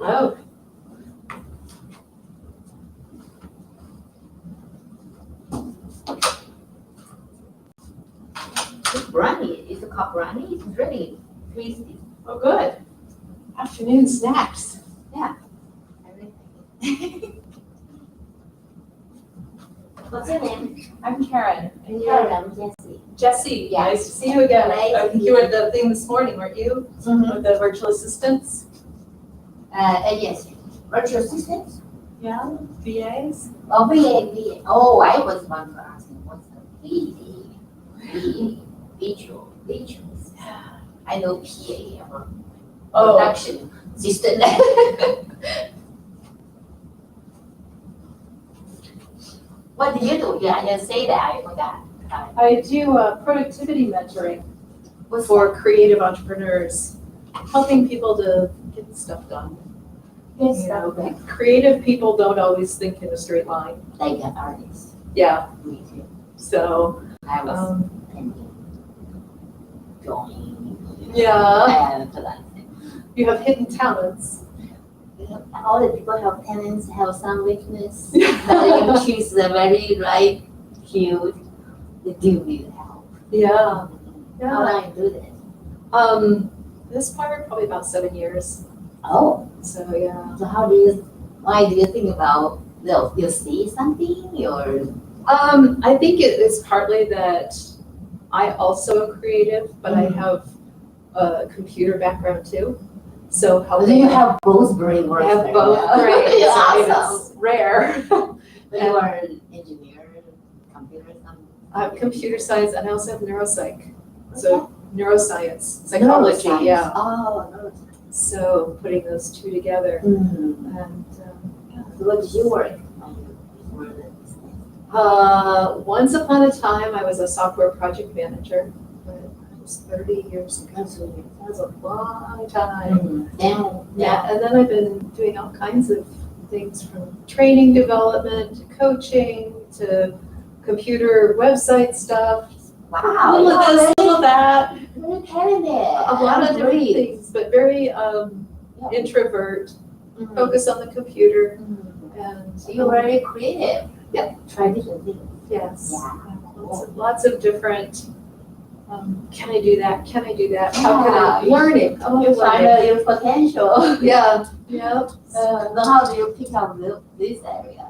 Oh. It's brownie. It's a cup brownie. It's really tasty. Oh, good. Afternoon snacks. Everything. What's your name? I'm Karen. And Karen, I'm Jessie. Jesse. Yeah. Nice to see you again. Nice I to think see you were you. at the thing this morning, weren't you? Mm-hmm. With the virtual assistants? Yes. Virtual assistants? Yeah. VAs? Oh, VA. Oh, I was one for asking what's the VA? Visuals. I know PA. Oh. Production assistant. What do you do? Yeah, I didn't say that. I forgot. I do productivity mentoring What's for creative entrepreneurs, helping people to get stuff done. that? You know, creative people don't always think in a straight line. Like an artist. Yeah, Me too. so, I was painting, drawing, yeah, and that. you have hidden talents. All the people have talents, have some weakness. But you choose the very right field. They do need help. Yeah, How yeah. do you do this? This part, probably about 7 years. Oh, So, yeah. so why do you think about, you see something or? I think it is partly that I also am creative, but I have a computer background too. So Do helping. you have both brain works? I have both brains. Yeah, I mean, awesome. it's rare. But you are an engineer, computer, something. I have computer science and I also have neuropsych. So neuroscience, psychology, Neuroscience. yeah. Oh, neuroscience. So putting those two together. Mm-hmm. And So what did you work on before this? once upon a time, I was a software project manager. But it was 30 years ago. That's really That was a long time. Then, Yeah, and then I've been doing all kinds of things from training development to coaching to computer website stuff. wow. A little of this, a little of that, Very talented. a lot of different things, but very introvert, Mhm. focus on the computer Mhm. and. So you're very creative. Yeah. Try different things. Yes. Yeah. Lots of different, can I do that? Can I do that? How can I, Yeah. learning. Oh, You find learning. your potential. Yeah, yeah. Then how do you pick up this area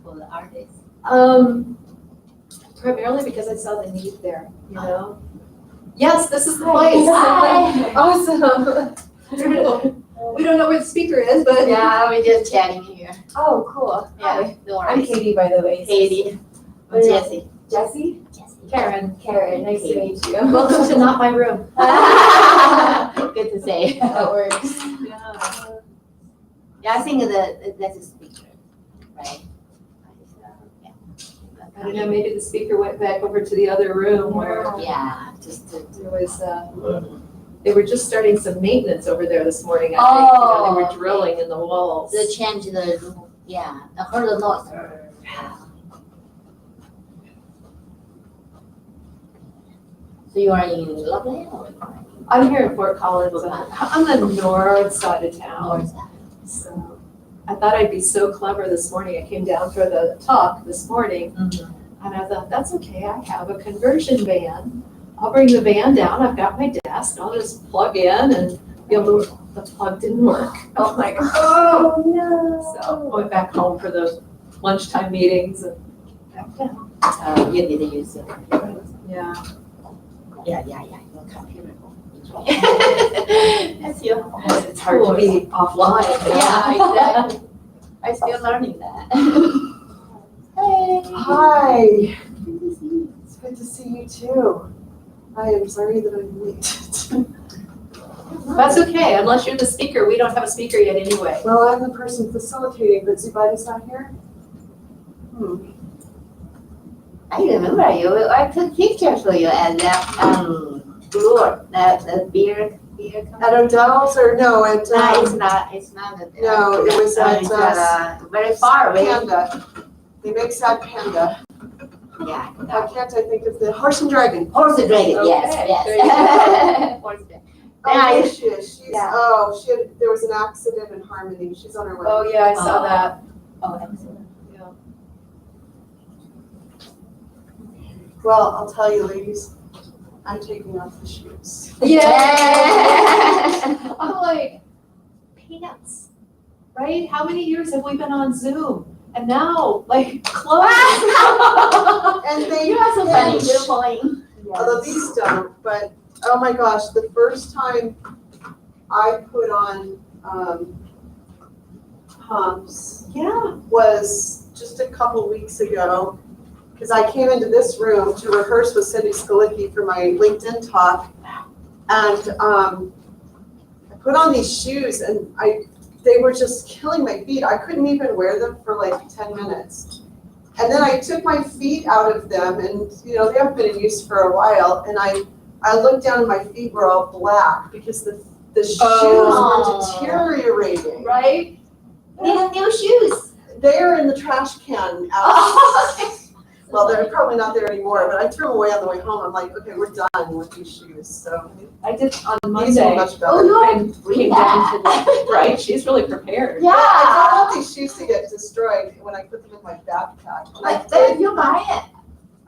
for the artists? Primarily because I saw the need there, you know? Yes, this is the Hi. place. Hi. Awesome. We don't know where the speaker is, but. Yeah, we're just chatting here. Oh, cool. Yeah, don't I'm worry. Katie, by the way. Katie. Oh, yeah. Jessie. Jesse? Jessie. Karen. Karen, nice to meet you. Welcome to Not My Room. Good to say. That works. Yeah. Yeah, I think that's a speaker, right? I don't know, maybe the speaker went back over to the other room where Yeah, just to. there was, they were just starting some maintenance over there this morning, I think. You know, they were Oh, drilling in the walls. To change the, yeah, I heard the noise. So you are in Loveland or? I'm here in Fort Collins. I'm the north side of town. North side? So I thought I'd be so clever this morning. I came down for the talk this morning Mhm. and I thought, that's okay. I have a conversion van. I'll bring the van down. I've got my desk. I'll just plug in and be able to, the plug didn't work. I'm like, oh no. So I went back home for the lunchtime meetings and back down. You need to use it. Yeah. Yeah, your computer. That's your. It's hard to be offline. Yeah, exactly. I'm still learning that. Hey. Hi. Good to see you. It's good to see you too. I am sorry that I'm late. That's okay. Unless you're the speaker, we don't have a speaker yet anyway. Well, I'm the person facilitating, but Zubaida's not here? I remember you. I took pictures for you at that brewer, the beer company. At O'Dell's or no, at, No, it's not. It's not. no, it was at, it's at, very far away. Panda. They make Sad Panda. Yeah. Why can't I think of the Horse and Dragon? Horse and dragon. Okay, Yes. there you Horse and dragon. Oh, yes, she is. She's, Yeah. oh, there was an accident in Harmony. She's on her way. Oh, yeah, I saw that. Oh, excellent. Yeah. Well, I'll tell you, ladies, I'm taking off the shoes. Yeah. I'm like, pants, right? How many years have we been on Zoom? And now, like, clothes. And they You have some funny pinch. doodling. Although these don't, but oh my gosh, the first time I put on pumps Yeah. was just a couple weeks ago, because I came into this room to rehearse with Cindy Skalicki for my LinkedIn talk, and I put on these shoes, and they were just killing my feet. I couldn't even wear them for like 10 minutes. And then I took my feet out of them, and they haven't been in use for a while, and I looked down and my feet were all black because the shoes were deteriorating. Right? Need new shoes. They're in the trash can out. Well, they're probably not there anymore, but I threw them away on the way home. I'm like, okay, we're done with these shoes. So I did on these are Monday. much better. Oh, no. And came down to the, right, she's really prepared. Yeah. I don't want these shoes to get destroyed when I put them in my backpack. And Like, there, you buy it.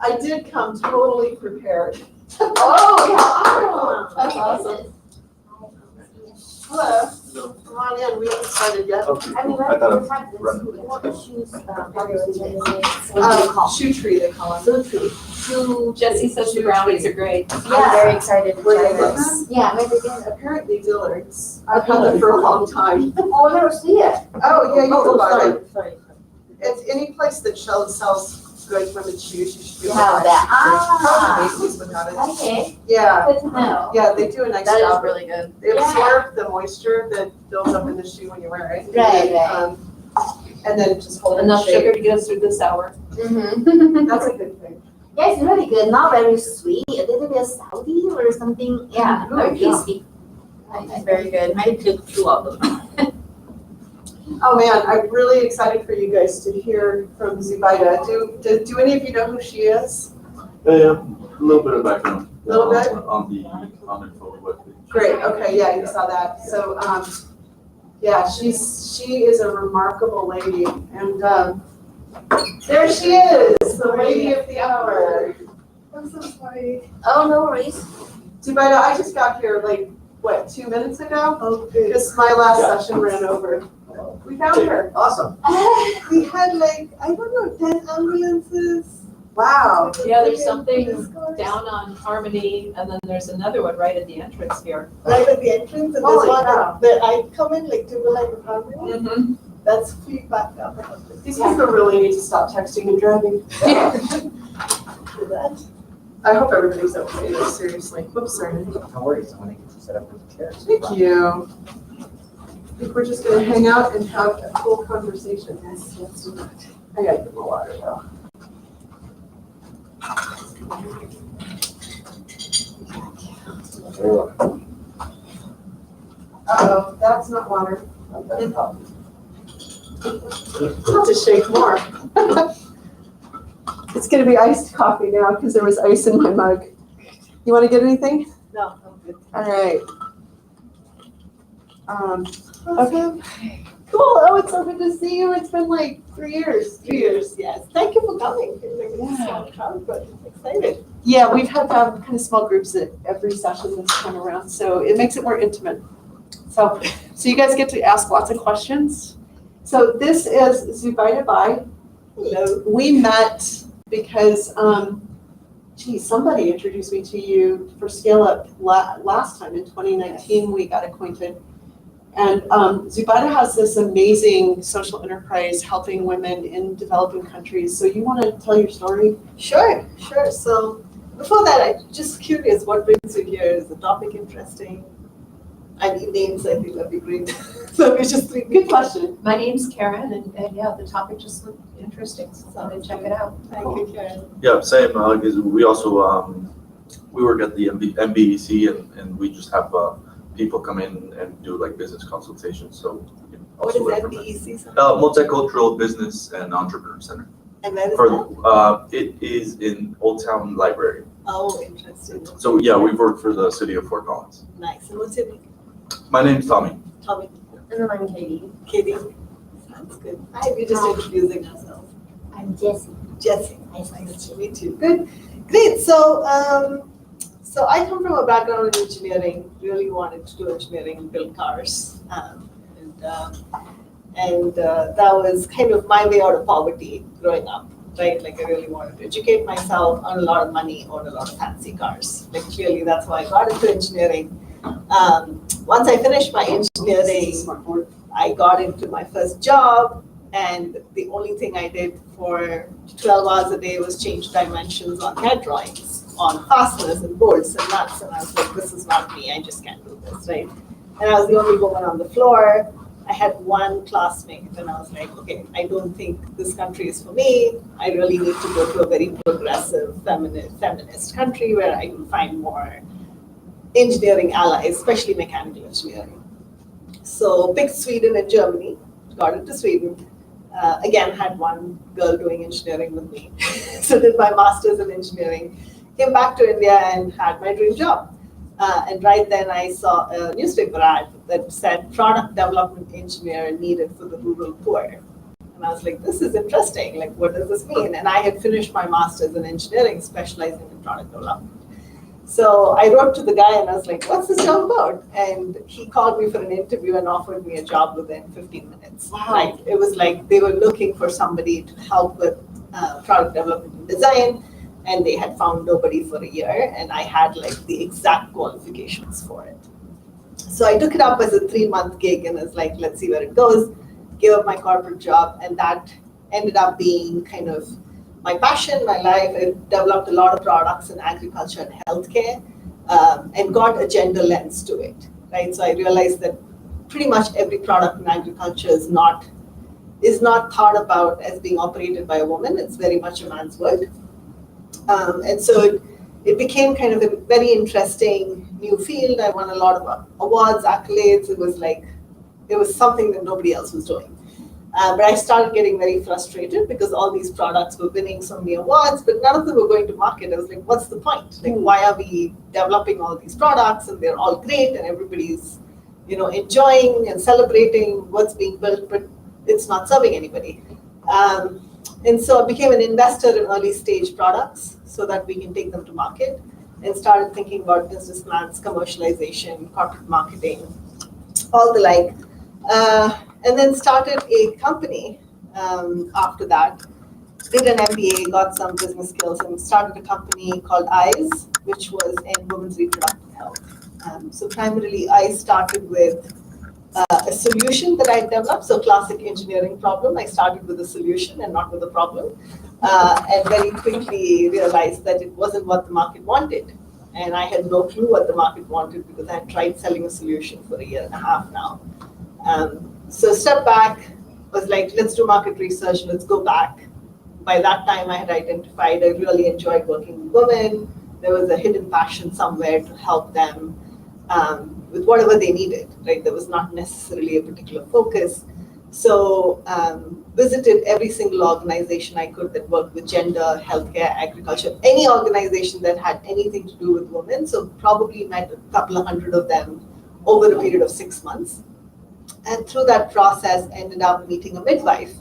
I did come totally prepared. Oh, yeah. That's awesome. Hello. Come on in. We haven't started yet. Okay, I mean, cool. I thought I'd run. what shoes, Shoe tree, they call them. Jesse says the brownies are great. I'm very excited to Where try you get this. Yeah, maybe again. Apparently Dillard's. I've had them for a long time. Oh, I never see it. Oh, yeah, you can buy them. Sorry. It's any place that sells good women's shoes, you should be You able to have buy that. Probably Macy's would have it. Okay, Yeah, good to know. yeah, they do a nice That is job. really good. They absorb the moisture that builds up in the shoe when you wear it. Right, right. And then just hold it in Enough shape. sugar to get us through this hour. Mm-hmm. That's a good thing. Yeah, it's really good. Not very sweet. A little bit salty or something. Yeah, very yeah. tasty. It's very good. I took 2 of them. Oh man, I'm really excited for you guys to hear from Zubaida. Do any of you know who she is? Yeah, a little bit of background. Little bit? On the FoCo webpage. Great, okay, yeah, you saw that. So, yeah, she is a remarkable lady, and there she is, the lady of the hour. I'm so sorry. Oh, no worries. Zubaida, I just got here like, what, 2 minutes ago? Okay. Because my last session ran over. We found her. Awesome. We had like, I don't know, 10 ambulances. Wow. Yeah, there's something down on Harmony, and then there's another one right at the entrance here. Right at the entrance, and Holy there's one cow. that I come in like to like the family. Mm-hmm. That's feedback up. These people really need to stop texting and driving. To that. I hope everybody's okay, though, seriously. Whoops, sorry. No worries, I'm gonna get you set up with the chairs. Thank you. I think we're just gonna hang out and have a cool conversation. Yes, let's do that. I gotta get more water though. Very well. Uh-oh, that's not water. Okay. I'll have to shake more. It's gonna be iced coffee now because there was ice in my mug. You wanna get anything? No, I'm good. All right. Okay. Cool. Oh, it's so good to see you. It's been like 3 years. 2 years. Yes, thank you for coming. Like, it's Yeah. small crowd, but I'm excited. Yeah, we've had kind of small groups at every session this time around, so it makes it more intimate. So you guys get to ask lots of questions. So this is Zubaida Bai. Hello. We met because, somebody introduced me to you for Scale Up last time in 2019. We got acquainted. And Zubaida has this amazing social enterprise helping women in developing countries. So you want to tell your story? Sure. So before that, I'm just curious, what brings you here? Is the topic interesting? I need names, I think that'd be great. So we just Good question. My name's Karen, and yeah, the topic just looked interesting, so I thought I'd check it out. Thank you, Karen. Yeah, same, because we also, we work at the MBDC and we just have people come in and do like business consultations, so we can What also is learn from them. FBEC? Multicultural Business and Entrepreneur Center. And where is For, that? it is in Old Town Library. Oh, interesting. So yeah, we've worked for the city of Fort Collins. Nice. And what's your name? My name's Tommy. Tommy. And then I'm Katie. Katie. Sounds good. Hi, we're just introducing ourselves. I'm Jessie. Jesse. Nice to meet Nice you. to meet you. Good. Great. So I come from a background in engineering. Really wanted to do engineering and build cars. That was kind of my way out of poverty growing up, right? Like I really wanted to educate myself, earn a lot of money, own a lot of fancy cars. Like clearly that's why I got into engineering. Once I finished my engineering, I got into my first job, and the only thing I did for 12 hours a day was change dimensions on CAD drawings, on fasteners and bolts and nuts. And I was like, this is not me, I just can't do this, right? And I was the only woman on the floor. I had one classmate, and I was like, okay, I don't think this country is for me. I really need to go to a very progressive, feminist country where I can find more engineering allies, especially mechanical engineering. So picked Sweden and Germany, got into Sweden. Again, had one girl doing engineering with me. So did my master's in engineering, came back to India and had my dream job. And right then I saw a newspaper ad that said product development engineer needed for the rural poor. And I was like, this is interesting. Like, what does this mean? And I had finished my master's in engineering, specializing in product development. So I wrote to the guy and I was like, what's this job about? And he called me for an interview and offered me a job within 15 minutes. Wow. Like, it was like they were looking for somebody to help with product development and design. And they had found nobody for a year, and I had like the exact qualifications for it. So I took it up as a 3-month gig and was like, let's see where it goes. Gave up my corporate job, and that ended up being kind of my passion, my life. I developed a lot of products in agriculture and healthcare, and got a gender lens to it, right? So I realized that pretty much every product in agriculture is not thought about as being operated by a woman. It's very much a man's world. And so it became kind of a very interesting new field. I won a lot of awards, accolades. It was something that nobody else was doing. But I started getting very frustrated because all these products were winning so many awards, but none of them were going to market. I was like, what's the point? Like, why are we developing all these products and they're all great and everybody's, enjoying and celebrating what's being built, but it's not serving anybody. And so I became an investor in early stage products so that we can take them to market, and started thinking about business plans, commercialization, corporate marketing, all the like. And then started a company after that, did an MBA, got some business skills, and started a company called EYES, which was in women's reproductive health. So primarily I started with a solution that I developed, so classic engineering problem. I started with a solution and not with a problem, and very quickly realized that it wasn't what the market wanted. And I had no clue what the market wanted because I had tried selling a solution for 1.5 years now. So step back, was like, let's do market research, let's go back. By that time I had identified I really enjoyed working with women. There was a hidden passion somewhere to help them with whatever they needed, right? There was not necessarily a particular focus. So visited every single organization I could that worked with gender, healthcare, agriculture, any organization that had anything to do with women. So probably met a couple of hundred of them over a period of 6 months. And through that process, ended up meeting a midwife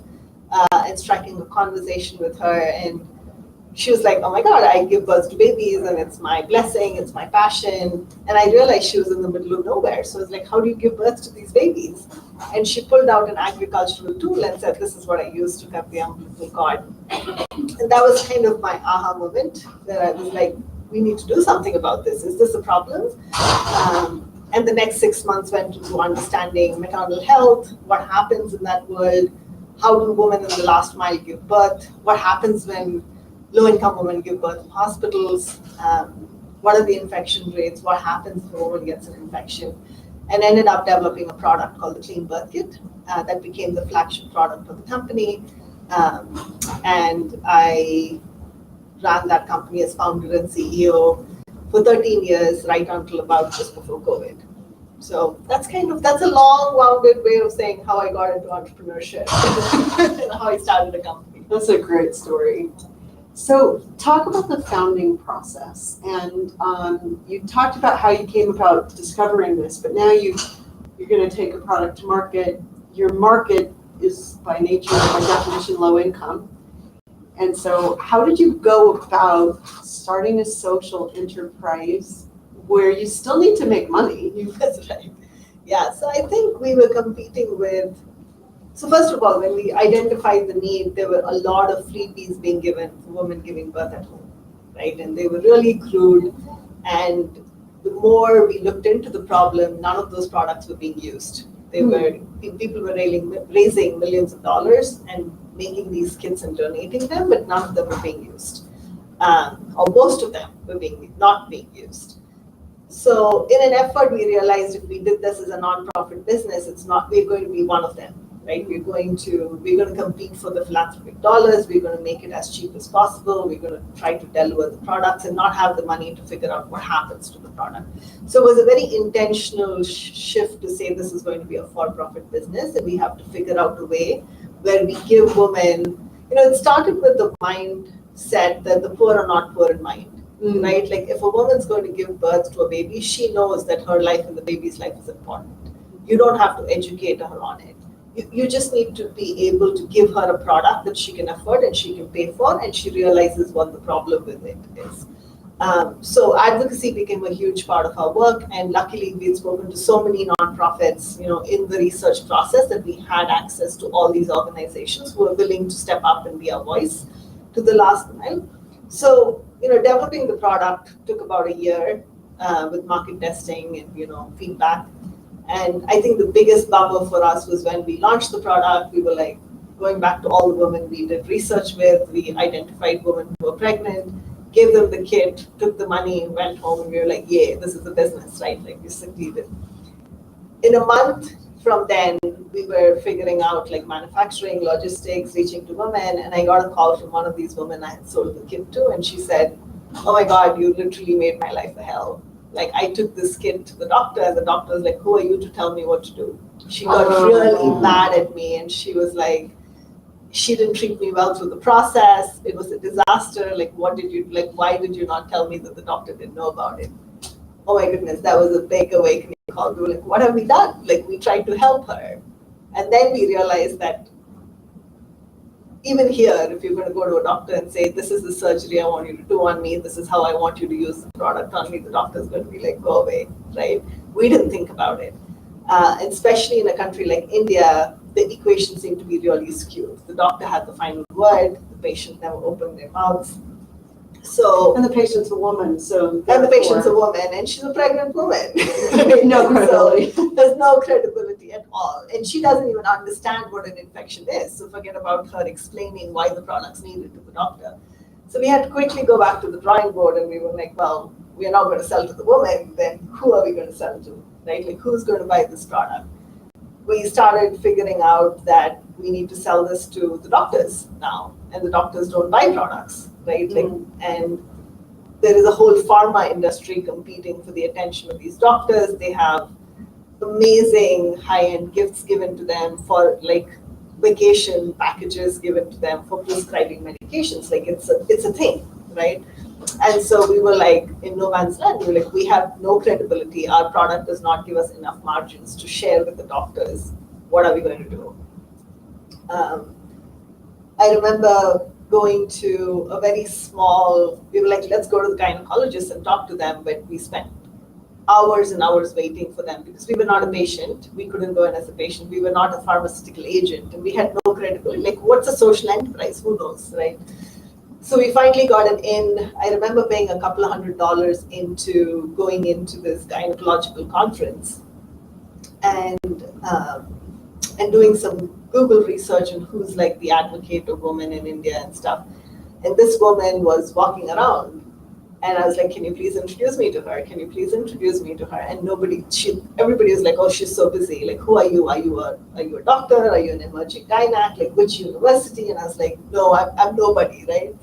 and striking a conversation with her. And she was like, oh my God, I give birth to babies and it's my blessing, it's my passion. And I realized she was in the middle of nowhere. So I was like, how do you give birth to these babies? And she pulled out an agricultural tool and said, this is what I use to cut the umbilical cord. And that was kind of my aha moment, where I was like, we need to do something about this. Is this a problem? And the next 6 months went into understanding maternal health, what happens in that world, how do women in the last mile give birth, what happens when low-income women give birth in hospitals, what are the infection rates, what happens if a woman gets an infection, and ended up developing a product called the Clean Birth Kit that became the flagship product of the company. And I ran that company as founder and CEO for 13 years, right until about just before COVID. So that's a long, rounded way of saying how I got into entrepreneurship and how I started a company. That's a great story. So talk about the founding process. And you talked about how you came about discovering this, but now you're going to take a product to market. Your market is by nature, by definition, low income. And so how did you go about starting a social enterprise where you still need to make money? That's right. Yeah, so I think we were competing with, so first of all, when we identified the need, there were a lot of freebies being given for women giving birth at home, right? And they were really crude. And the more we looked into the problem, none of those products were being used. People were raising millions of dollars and making these kits and donating them, but none of them were being used. Or most of them were not being used. So in an effort, we realized if we did this as a nonprofit business, we're going to be one of them, right? We're going to compete for the philanthropic dollars. We're going to make it as cheap as possible. We're going to try to deliver the products and not have the money to figure out what happens to the product. So it was a very intentional shift to say this is going to be a for-profit business, and we have to figure out a way where we give women, it started with the mindset that the poor are not poor in mind. Right? Like if a woman's going to give birth to a baby, she knows that her life and the baby's life is important. You don't have to educate her on it. You just need to be able to give her a product that she can afford and she can pay for, and she realizes what the problem with it is. So advocacy became a huge part of our work, and luckily we'd spoken to so many nonprofits, in the research process that we had access to all these organizations who were willing to step up and be our voice to the last mile. So, developing the product took about a year with market testing and, feedback. And I think the biggest bummer for us was when we launched the product, we were like going back to all the women we did research with, we identified women who were pregnant, gave them the kit, took the money, went home, and we were like, yeah, this is a business, right? Like we succeeded. In a month from then, we were figuring out like manufacturing, logistics, reaching to women, and I got a call from one of these women I had sold the kit to, and she said, oh my God, you literally made my life a hell. Like I took this kit to the doctor, and the doctor was like, who are you to tell me what to do? She got really mad at me, and she was like, she didn't treat me well through the process. It was a disaster. Like, why did you not tell me that the doctor didn't know about it? Oh my goodness, that was a big awakening call. We were like, what have we done? Like, we tried to help her. And then we realized that even here, if you're going to go to a doctor and say, this is the surgery I want you to do on me, this is how I want you to use the product on me, the doctor's going to be like, go away, right? We didn't think about it. Especially in a country like India, the equation seemed to be really skewed. The doctor had the final word, the patient never opened their mouths. So, And the patient's a woman, and the patient's a woman, and she's a pregnant woman. No credibility. So there's no credibility at all. And she doesn't even understand what an infection is. So forget about her explaining why the product's needed to the doctor. So we had to quickly go back to the drawing board, and we were like, well, we are not going to sell to the woman, then who are we going to sell to, right? Like, who's going to buy this product? We started figuring out that we need to sell this to the doctors now, and the doctors don't buy products, right? Like, and there is a whole pharma industry competing for the attention of these doctors. They have amazing high-end gifts given to them for like vacation packages given to them for prescribing medications. Like it's a thing, right? And so we were like in no man's land. We were like, we have no credibility. Our product does not give us enough margins to share with the doctors. What are we going to do? I remember going to a very small, we were like, let's go to the gynecologist and talk to them, but we spent hours and hours waiting for them because we were not a patient. We couldn't go in as a patient. We were not a pharmaceutical agent, and we had no credibility. Like, what's a social enterprise? Who knows, right? So we finally got an in. I remember paying a couple of $100 into going into this gynecological conference and doing some Google research on who's like the advocate of women in India and stuff. And this woman was walking around, and I was like, can you please introduce me to her? Can you please introduce me to her? And everybody was like, oh, she's so busy. Like, who are you? Are you a doctor? Are you an emerging gynac? Like, which university? And I was like, no, I'm nobody, right?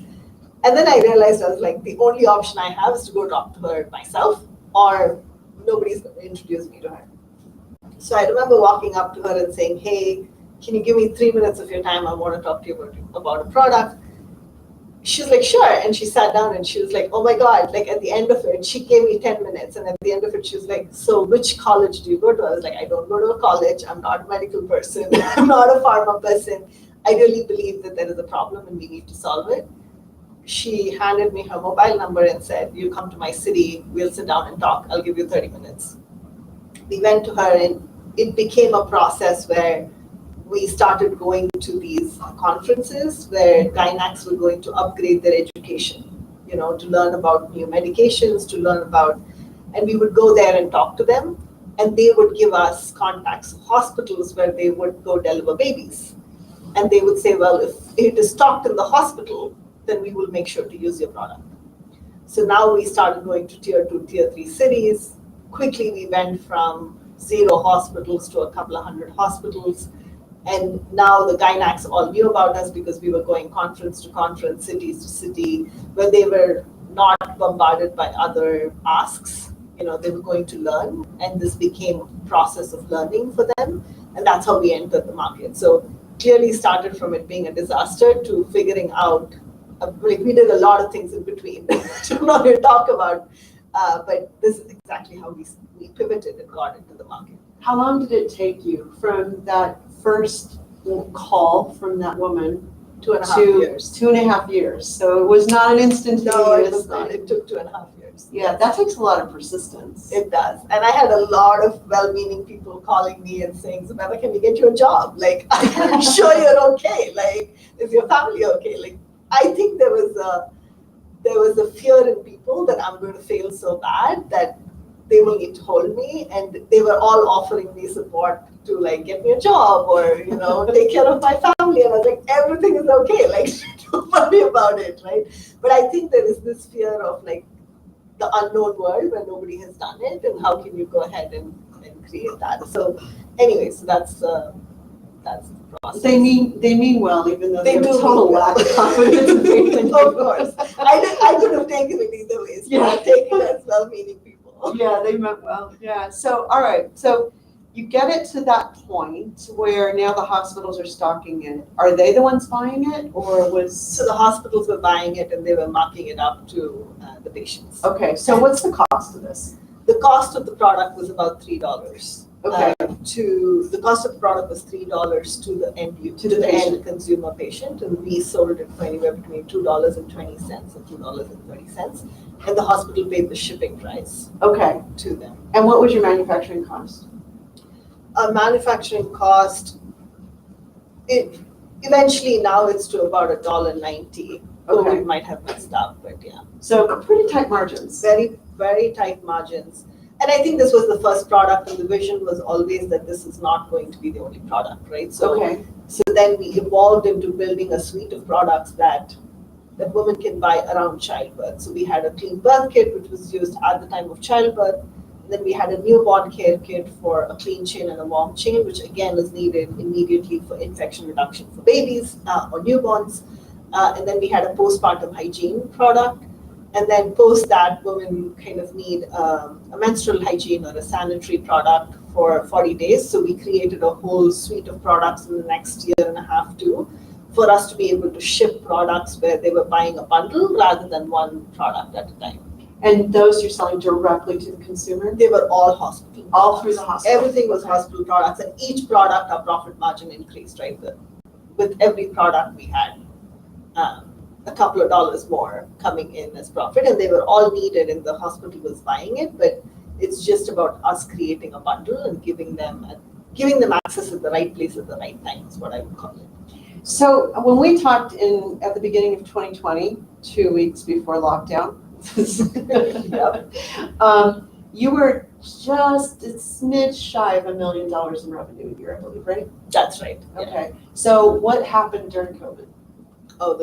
And then I realized, I was like, the only option I have is to go talk to her myself, or nobody's going to introduce me to her. So I remember walking up to her and saying, hey, can you give me 3 minutes of your time? I want to talk to you about a product. She's like, sure. And she sat down and she was like, oh my God, like at the end of it, she gave me 10 minutes. And at the end of it, she was like, so which college do you go to? I was like, I don't go to a college. I'm not a medical person. I'm not a pharma person. I really believe that there is a problem and we need to solve it. She handed me her mobile number and said, you come to my city, we'll sit down and talk. I'll give you 30 minutes. We went to her and it became a process where we started going to these conferences where gynacs were going to upgrade their education, you know, to learn about new medications, to learn about, and we would go there and talk to them, and they would give us contacts of hospitals where they would go deliver babies. And they would say, well, if it is stocked in the hospital, then we will make sure to use your product. So now we started going to tier 2, tier 3 cities. Quickly, we went from 0 hospitals to a couple of hundred hospitals. And now the gynacs all knew about us because we were going conference to conference, cities to city, where they were not bombarded by other asks. You know, they were going to learn, and this became a process of learning for them. And that's how we entered the market. So clearly started from it being a disaster to figuring out, like we did a lot of things in between to not even talk about, but this is exactly how we pivoted and got into the market. How long did it take you from that first call from that woman 2.5 to years. 2.5 years? So it was not an instantaneous No, it was thing. not. It took 2.5 years. Yeah, that takes a lot of persistence. It does. And I had a lot of well-meaning people calling me and saying, Samantha, can we get you a job? Like, I'm sure you're okay. Like, is your family okay? Like, I think there was a fear in people that I'm going to fail so bad that they will need to hold me, and they were all offering me support to like get me a job or, you know, take care of my family. And I was like, everything is okay. Like, don't worry about it, right? But I think there is this fear of like the unknown world where nobody has done it, and how can you go ahead and create that? So anyway, so that's the process. They mean well, even though They they have do a total mean lack well. of confidence in doing Of course. I could have taken it either ways. Yeah. I've taken it as well-meaning people. Yeah, they meant well. Yeah. So, all right. So you get it to that point where now the hospitals are stocking it. Are they the ones buying it, or was? So the hospitals were buying it and they were marking it up to the patients. Okay. So what's the cost of this? The cost of the product was about $3. Okay. The cost of the product was $3 to the end user, to the end consumer patient, and we sold it for anywhere between $2.20 and $2.30, and the hospital paid the shipping price Okay. to them. And what was your manufacturing cost? Our manufacturing cost, it eventually now it's to about $1.90. Okay. We might have messed up, but yeah. So pretty tight margins. Very, very tight margins. And I think this was the first product, and the vision was always that this is not going to be the only product, right? So, Okay. so then we evolved into building a suite of products that women can buy around childbirth. So we had a clean birth kit, which was used at the time of childbirth. And then we had a newborn care kit for a clean chain and a warm chain, which again is needed immediately for infection reduction for babies or newborns. And then we had a postpartum hygiene product. And then post that, women kind of need a menstrual hygiene or a sanitary product for 40 days. So we created a whole suite of products in the next year and a half too, for us to be able to ship products where they were buying a bundle rather than one product at a time. And those you're selling directly to the consumer? They were all hospital. All through the hospital? Everything was hospital products, and each product, our profit margin increased, right? With every product we had a couple of dollars more coming in as profit, and they were all needed and the hospital was buying it, but it's just about us creating a bundle and giving them access at the right place at the right time is what I would call it. So when we talked at the beginning of 2020, 2 weeks before lockdown, you were just a smidge shy of $1 million in revenue a year, I believe, right? That's right. Yeah. Okay. So what happened during COVID? Oh,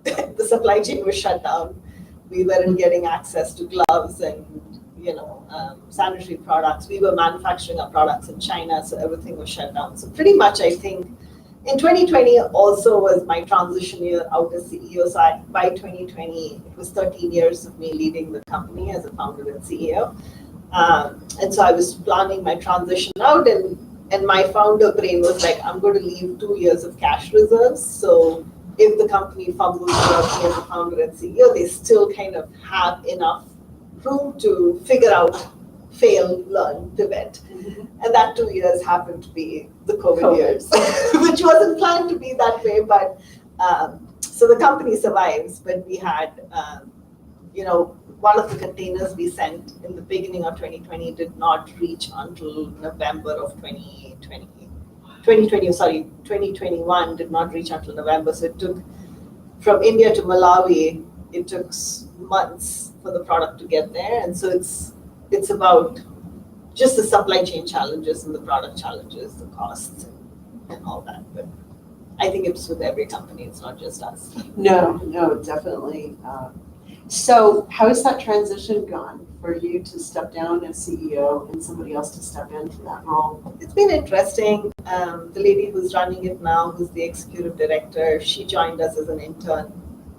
the supply chain was shut down. We weren't getting access to gloves and sanitary products. We were manufacturing our products in China, so everything was shut down. So pretty much, I think, in 2020 also was my transition year out as CEO. So by 2020, it was 13 years of me leading the company as a founder and CEO. And so I was planning my transition out, and And my founder brain was like, I'm going to leave 2 years of cash reserves. So if the company fumbles without me as a founder and CEO, they still kind of have enough room to figure out, fail, learn, pivot. And that 2 years happened to be the COVID years, which wasn't planned to be that way. But so the company survives, but we had, one of the containers we sent in the beginning of 2020 did not reach until November of 2021 did not reach until November. So it took, from India to Malawi, it took months for the product to get there. And so it's about just the supply chain challenges and the product challenges, the costs and all that. But I think it's with every company, it's not just us. No, definitely. So how has that transition gone for you to step down as CEO and somebody else to step into that role? It's been interesting. The lady who's running it now, who's the executive director, she joined us as an intern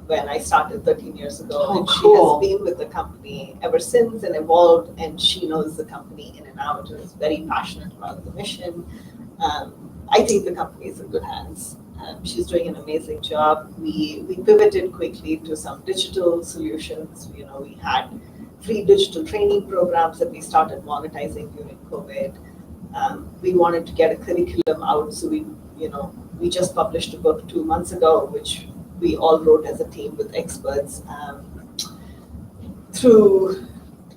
when I started 13 years ago. Oh, and cool. She has been with the company ever since and evolved, and she knows the company in and out and is very passionate about the mission. I think the company is in good hands. She's doing an amazing job. We pivoted quickly to some digital solutions. We had free digital training programs that we started monetizing during COVID. We wanted to get a curriculum out, so we just published a book 2 months ago, which we all wrote as a team with experts.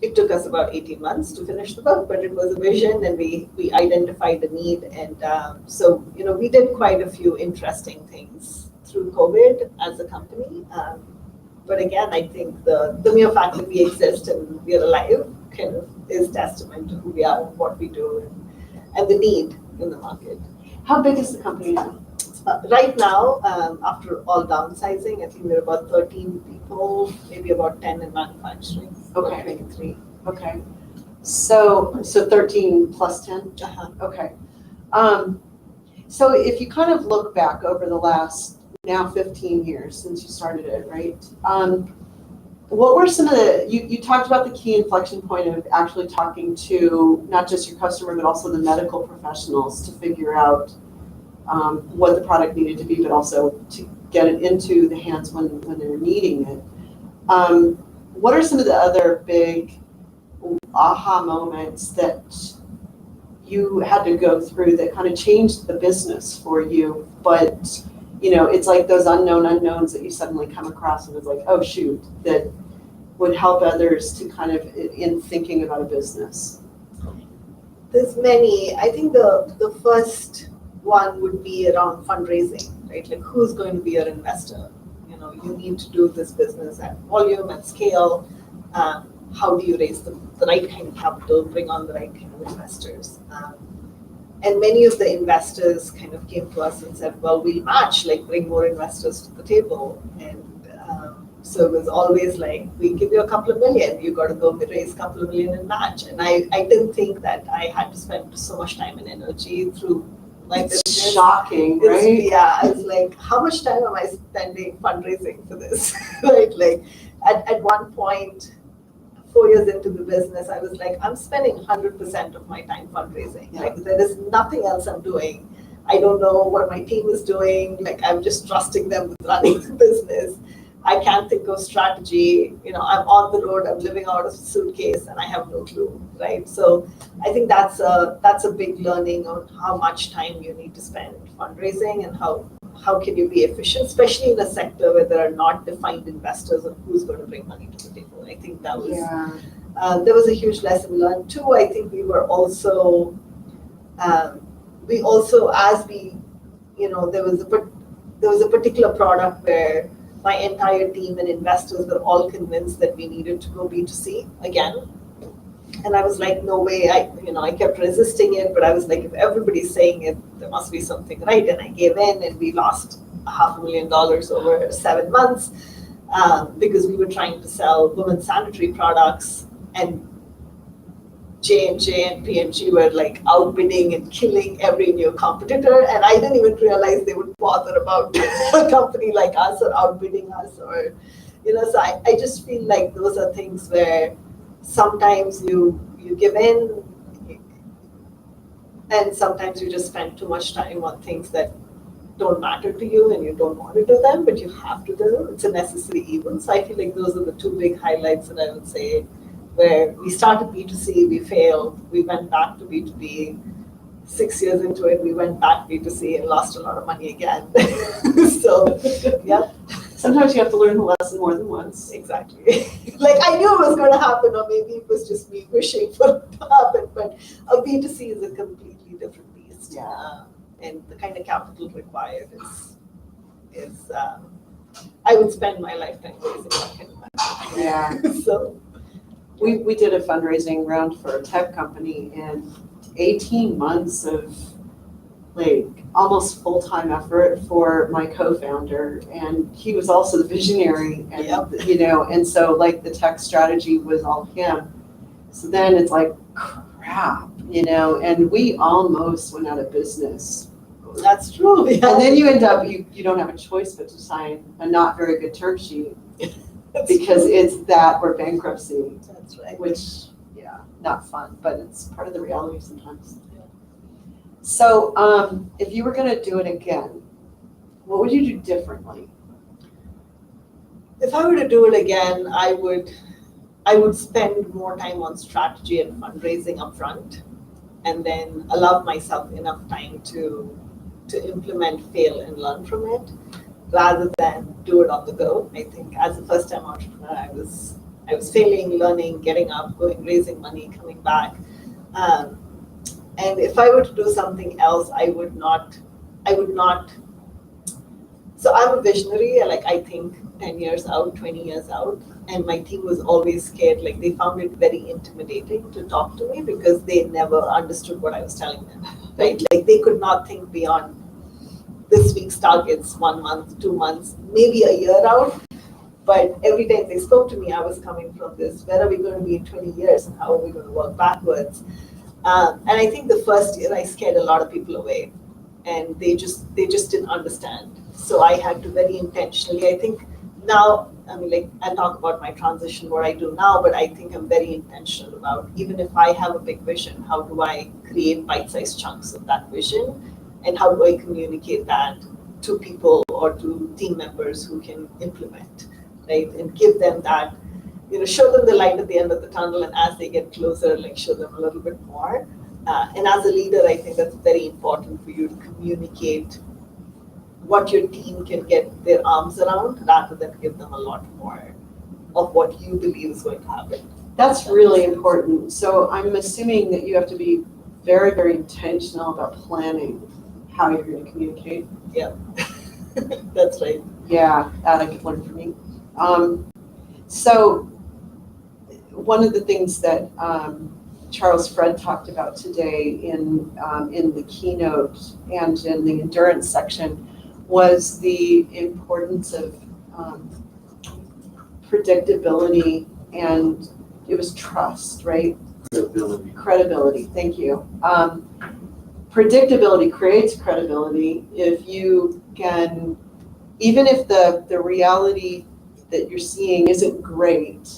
It took us about 18 months to finish the book, but it was a vision, and we identified the need. And so we did quite a few interesting things through COVID as a company. But again, I think the mere fact that we exist and we are alive kind of is testament to who we are and what we do and the need in the market. How big is the company now? Right now, after all downsizing, I think we're about 13 people, maybe about 10 in manufacturing. Okay. Maybe 3. Okay. So 13 plus 10? Uh-huh. Okay. So if you kind of look back over the last now 15 years since you started it, right? What were some of you talked about the key inflection point of actually talking to not just your customer, but also the medical professionals to figure out what the product needed to be, but also to get it into the hands when they were needing it. What are some of the other big aha moments that you had to go through that kind of changed the business for you? But, it's like those unknown unknowns that you suddenly come across and it's like, oh, shoot, that would help others to kind of in thinking about a business. There's many. I think the first one would be around fundraising, right? Like, who's going to be your investor? You need to do this business at volume, at scale. How do you raise the right kind of capital, bring on the right kind of investors? And many of the investors kind of came to us and said, well, we'll match, like bring more investors to the table. And so it was always like, we give you a couple of million, you got to go raise a couple of million and match. And I didn't think that I had to spend so much time and energy through my business. It's shocking, right? Yeah, I was like, how much time am I spending fundraising for this? Right? Like at one point, 4 years into the business, I was like, I'm spending 100% of my time fundraising. Yeah. Like there is nothing else I'm doing. I don't know what my team is doing. Like I'm just trusting them with running the business. I can't think of strategy. I'm on the road, I'm living out of a suitcase and I have no clue, right? So I think that's a big learning on how much time you need to spend fundraising and how can you be efficient, especially in a sector where there are not defined investors of who's going to bring money to the table. I think that was, there was a huge lesson learned. 2, I think we were also, there was a particular product where my entire team and investors were all convinced that we needed to go B2C again. And I was like, no way. I kept resisting it, but I was like, if everybody's saying it, there must be something right. And I gave in, and we lost $500,000 over 7 months because we were trying to sell women's sanitary products, and J&J and P&G were like outbidding and killing every new competitor. And I didn't even realize they would bother about a company like us or outbidding us, or, so I just feel like those are things where sometimes you give in, And sometimes you just spend too much time on things that don't matter to you and you don't want to do them, but you have to do them. It's a necessary evil. So I feel like those are the two big highlights that I would say, where we started B2C, we failed, we went back to B2B. 6 years into it, we went back B2C and lost a lot of money again. So, yeah. Sometimes you have to learn the lesson more than once. Exactly. Like I knew it was going to happen, or maybe it was just me wishing for it to happen, but a B2C is a completely different beast. Yeah. And the kind of capital required is I would spend my lifetime raising that kind of money. Yeah. So, We did a fundraising round for a tech company, and 18 months of like almost full-time effort for my co-founder, and he was also the visionary, and you know, and so like the tech strategy was all him. So then it's like crap, you know, and we almost went out of business. that's true. Yeah. And then you end up you don't have a choice but to sign a not very good term sheet because it's that or bankruptcy, That's right. which yeah, not fun, but it's part of the reality sometimes. So if you were gonna do it again, what would you do differently? If I were to do it again, I would spend more time on strategy and fundraising upfront, and then allow myself enough time to implement, fail, and learn from it, rather than do it on the go. I think as a first-time entrepreneur, I was failing, learning, getting up, going, raising money, coming back. And if I were to do something else, I would not. So I'm a visionary, like I think 10 years out, 20 years out, and my team was always scared. Like they found it very intimidating to talk to me because they never understood what I was telling them, right? Like they could not think beyond this week's targets, 1 month, 2 months, maybe a year out. But every time they spoke to me, I was coming from this, where are we going to be in 20 years and how are we going to work backwards? And I think the first year I scared a lot of people away, and they just didn't understand. So I had to very intentionally, I think now, I mean, like I talk about my transition, what I do now, but I think I'm very intentional about, even if I have a big vision, how do I create bite-sized chunks of that vision, and how do I communicate that to people or to team members who can implement, right? And give them that, you know, show them the light at the end of the tunnel, and as they get closer, like show them a little bit more. And as a leader, I think that's very important for you to communicate what your team can get their arms around, rather than give them a lot more of what you believe is going to happen. That's really important. So I'm assuming that you have to be very, very intentional about planning how you're going to communicate. Yeah, that's right. Yeah, that I could learn from you. So one of the things that Charles Fred talked about today in the keynote and in the endurance section was the importance of predictability, and it was trust, right? Credibility, thank you. Predictability creates credibility if you can, even if the reality that you're seeing isn't great,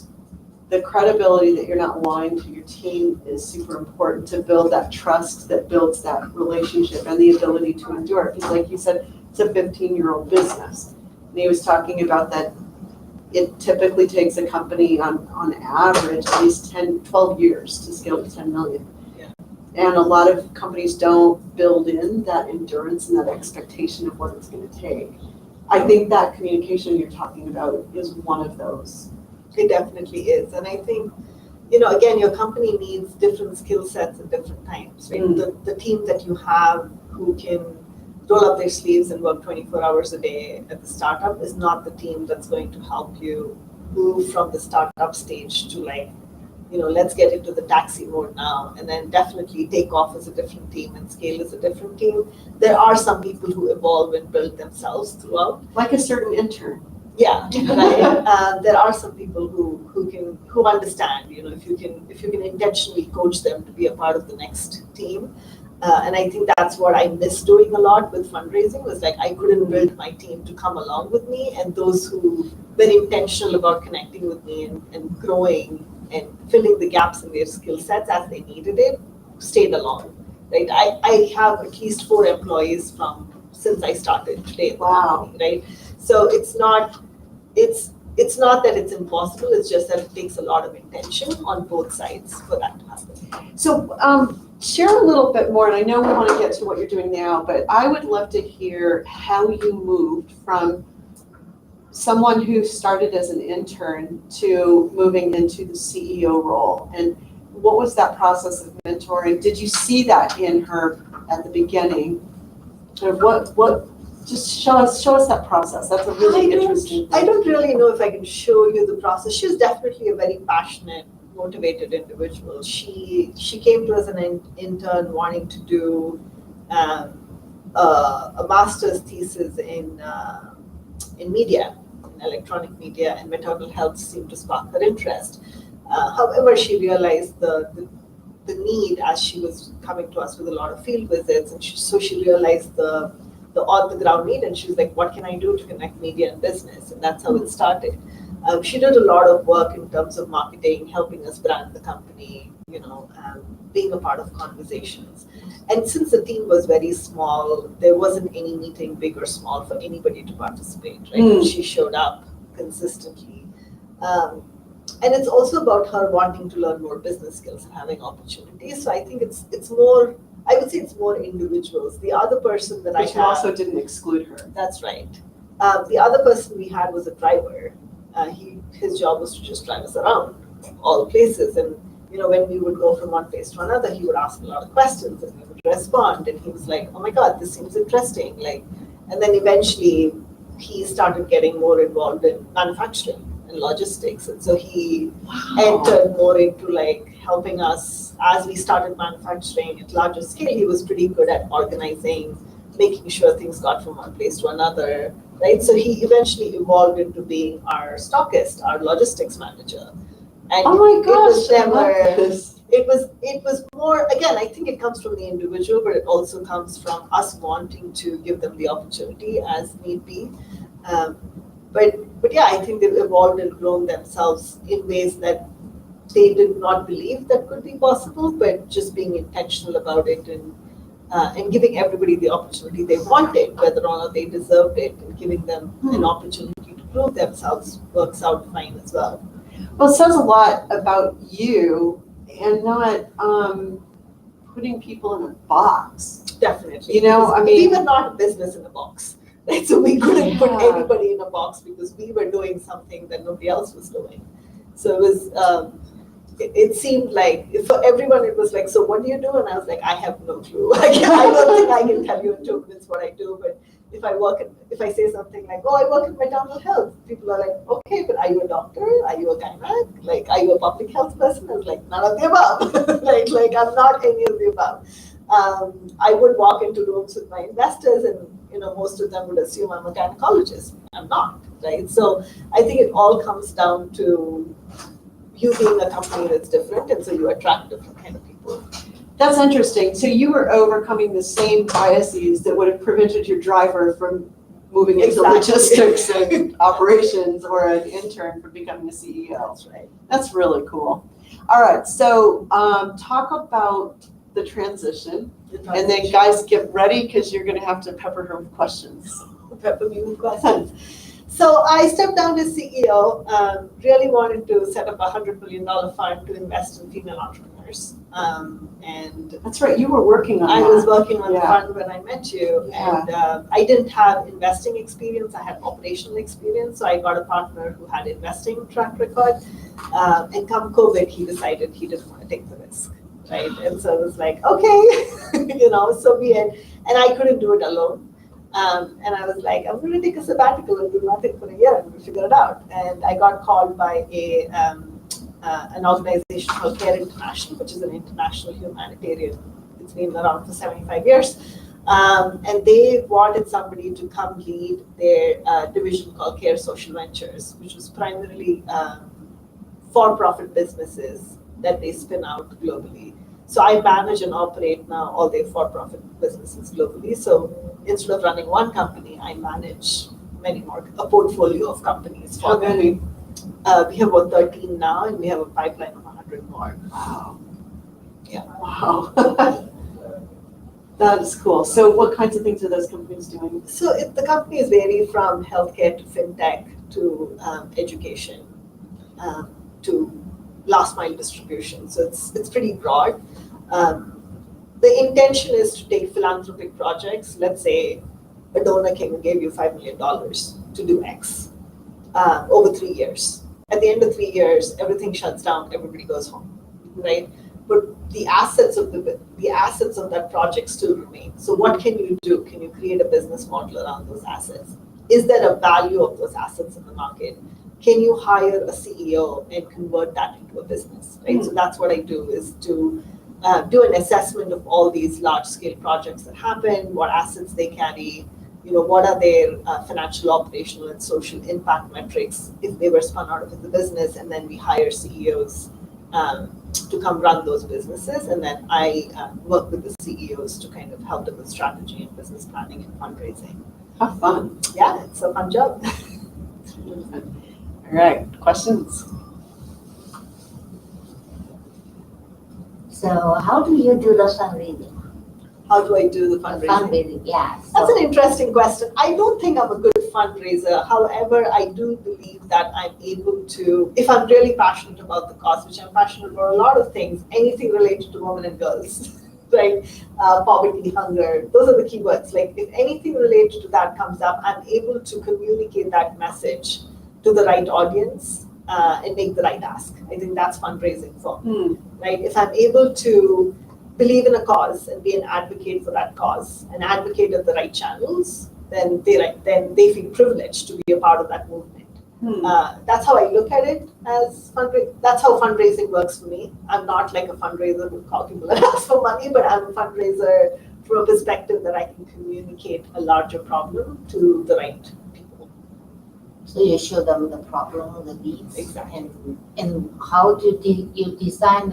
the credibility that you're not lying to your team is super important to build that trust that builds that relationship and the ability to endure. Because like you said, it's a 15-year-old business. And he was talking about that it typically takes a company on average at least 10, 12 years to scale to 10 million. Yeah. And a lot of companies don't build in that endurance and that expectation of what it's going to take. I think that communication you're talking about is one of those. It definitely is. And I think, you know, again, your company needs different skill sets at different times, right? The team that you have who can roll up their sleeves and work 24 hours a day at the startup is not the team that's going to help you move from the startup stage to, like, you know, let's get into the taxi mode now, and then definitely take off as a different team and scale as a different team. There are some people who evolve and build themselves throughout. Like a certain intern. Yeah, right. There are some people who understand, you know, if you can intentionally coach them to be a part of the next team. And I think that's what I miss doing a lot with fundraising, was like I couldn't build my team to come along with me, and those who were intentional about connecting with me and growing and filling the gaps in their skill sets as they needed it, stayed along. right? I have at least 4 employees since I started today in the company, right? So it's not that it's impossible, it's just that it takes a lot of intention on both sides for that to happen. So share a little bit more, and I know we want to get to what you're doing now, but I would love to hear how you moved from someone who started as an intern to moving into the CEO role. And what was that process of mentoring? Did you see that in her at the beginning? Or what just show us that process. That's a really interesting thing. I don't really know if I can show you the process. She's definitely a very passionate, motivated individual. She came to us as an intern wanting to do a master's thesis in media, in electronic media, and maternal health seemed to spark her interest. However, she realized the need as she was coming to us with a lot of field visits, and so she realized the on-the-ground need, and she was like, what can I do to connect media and business? And that's how it started. She did a lot of work in terms of marketing, helping us brand the company, being a part of conversations. And since the team was very small, there wasn't any meeting, big or small, for anybody to participate, right? She showed up consistently. And it's also about her wanting to learn more business skills and having opportunities. So I think it's more, I would say it's more individuals. The other person that But you also didn't exclude her. That's right. The other person we had was a driver. His job was to just drive us around all places. And, when we would go from one place to another, he would ask a lot of questions and we would respond. And he was like, oh my God, this seems interesting. And then eventually he started getting more involved in manufacturing and logistics. And so he entered more into helping us as we started manufacturing at larger scale. He was pretty good at organizing, making sure things got from one place to another, right? So he eventually evolved into being our stockist, our logistics manager. And oh my gosh, it was more, again, I think it comes from the individual, but it also comes from us wanting to give them the opportunity as need be. But yeah, I think they've evolved and grown themselves in ways that they did not believe that could be possible, but just being intentional about it and giving everybody the opportunity they wanted, whether or not they deserved it, and giving them an opportunity to prove themselves works out fine as well. Well, it says a lot about you and not putting people in a box. Definitely. We were not a business in a box, right? So we couldn't put anybody in a box because we were doing something that nobody else was doing. So it was, it seemed like, for everyone it was like, so what do you do? And I was like, I have no clue. I don't think I can tell you in 2 minutes what I do, but if I say something like, oh, I work in maternal health, people are like, okay, but are you a doctor? Are you a gynec? Are you a public health person? I was like, none of the above. I'm not any of the above. I would walk into rooms with my investors and, most of them would assume I'm a gynecologist. I'm not, right? So I think it all comes down to you being a company that's different, and so you attract different kind of people. That's interesting. So you were overcoming the same biases that would have prevented your driver from moving into logistics and operations, or an intern from becoming a CEO. That's right. That's really cool. All right, so talk about the transition, and then guys get ready because you're going to have to pepper her with questions. Pepper me with questions. So I stepped down as CEO, really wanted to set up a $100 million fund to invest in female entrepreneurs. And that's right, you were working on I that. was working on the fund when I met you. Yeah. And I didn't have investing experience, I had operational experience. So I got a partner who had investing track record. And come COVID, he decided he didn't want to take the risk, right? And so it was like, okay, so be it. And I couldn't do it alone. And I was like, I'm going to take a sabbatical and do nothing for a year and we'll figure it out. And I got called by an organization called Care International, which is an international humanitarian. It's been around for 75 years. And they wanted somebody to come lead their division called Care Social Ventures, which was primarily for-profit businesses that they spin out globally. So I manage and operate now all their for-profit businesses globally. So instead of running one company, I manage many more, a portfolio of companies. How many? We have about 13 now, and we have a pipeline of 100 more. Wow. Yeah. Wow. That is cool. So what kinds of things are those companies doing? So the companies vary from healthcare to fintech to education to last mile distribution. So it's pretty broad. The intention is to take philanthropic projects. Let's say a donor came and gave you $5 million to do X over 3 years. At the end of 3 years, everything shuts down. Everybody goes home, right? But the assets of that project still remain. So what can you do? Can you create a business model around those assets? Is there a value of those assets in the market? Can you hire a CEO and convert that into a business, right? So that's what I do, is to do an assessment of all these large scale projects that happen, what assets they carry, what are their financial, operational, and social impact metrics if they were spun out of the business, and then we hire CEOs to come run those businesses, and then I work with the CEOs to kind of help them with strategy and business planning and fundraising. How fun. Yeah, it's a fun job. All right, questions? So how do you do the fundraising? How do I do the fundraising? Fundraising, yeah. That's So an interesting question. I don't think I'm a good fundraiser. However, I do believe that I'm able to, if I'm really passionate about the cause, which I'm passionate about a lot of things, anything related to women and girls, right? Poverty, hunger, those are the keywords. Like if anything related to that comes up, I'm able to communicate that message to the right audience and make the right ask. I think that's fundraising for me, right? If I'm able to believe in a cause and be an advocate for that cause and advocate at the right channels, then they feel privileged to be a part of that movement. That's how I look at it as fundraising. That's how fundraising works for me. I'm not like a fundraiser who call people and ask for money, but I'm a fundraiser from a perspective that I can communicate a larger problem to the right people. so you show them the problem, the needs, Exactly. and how do you design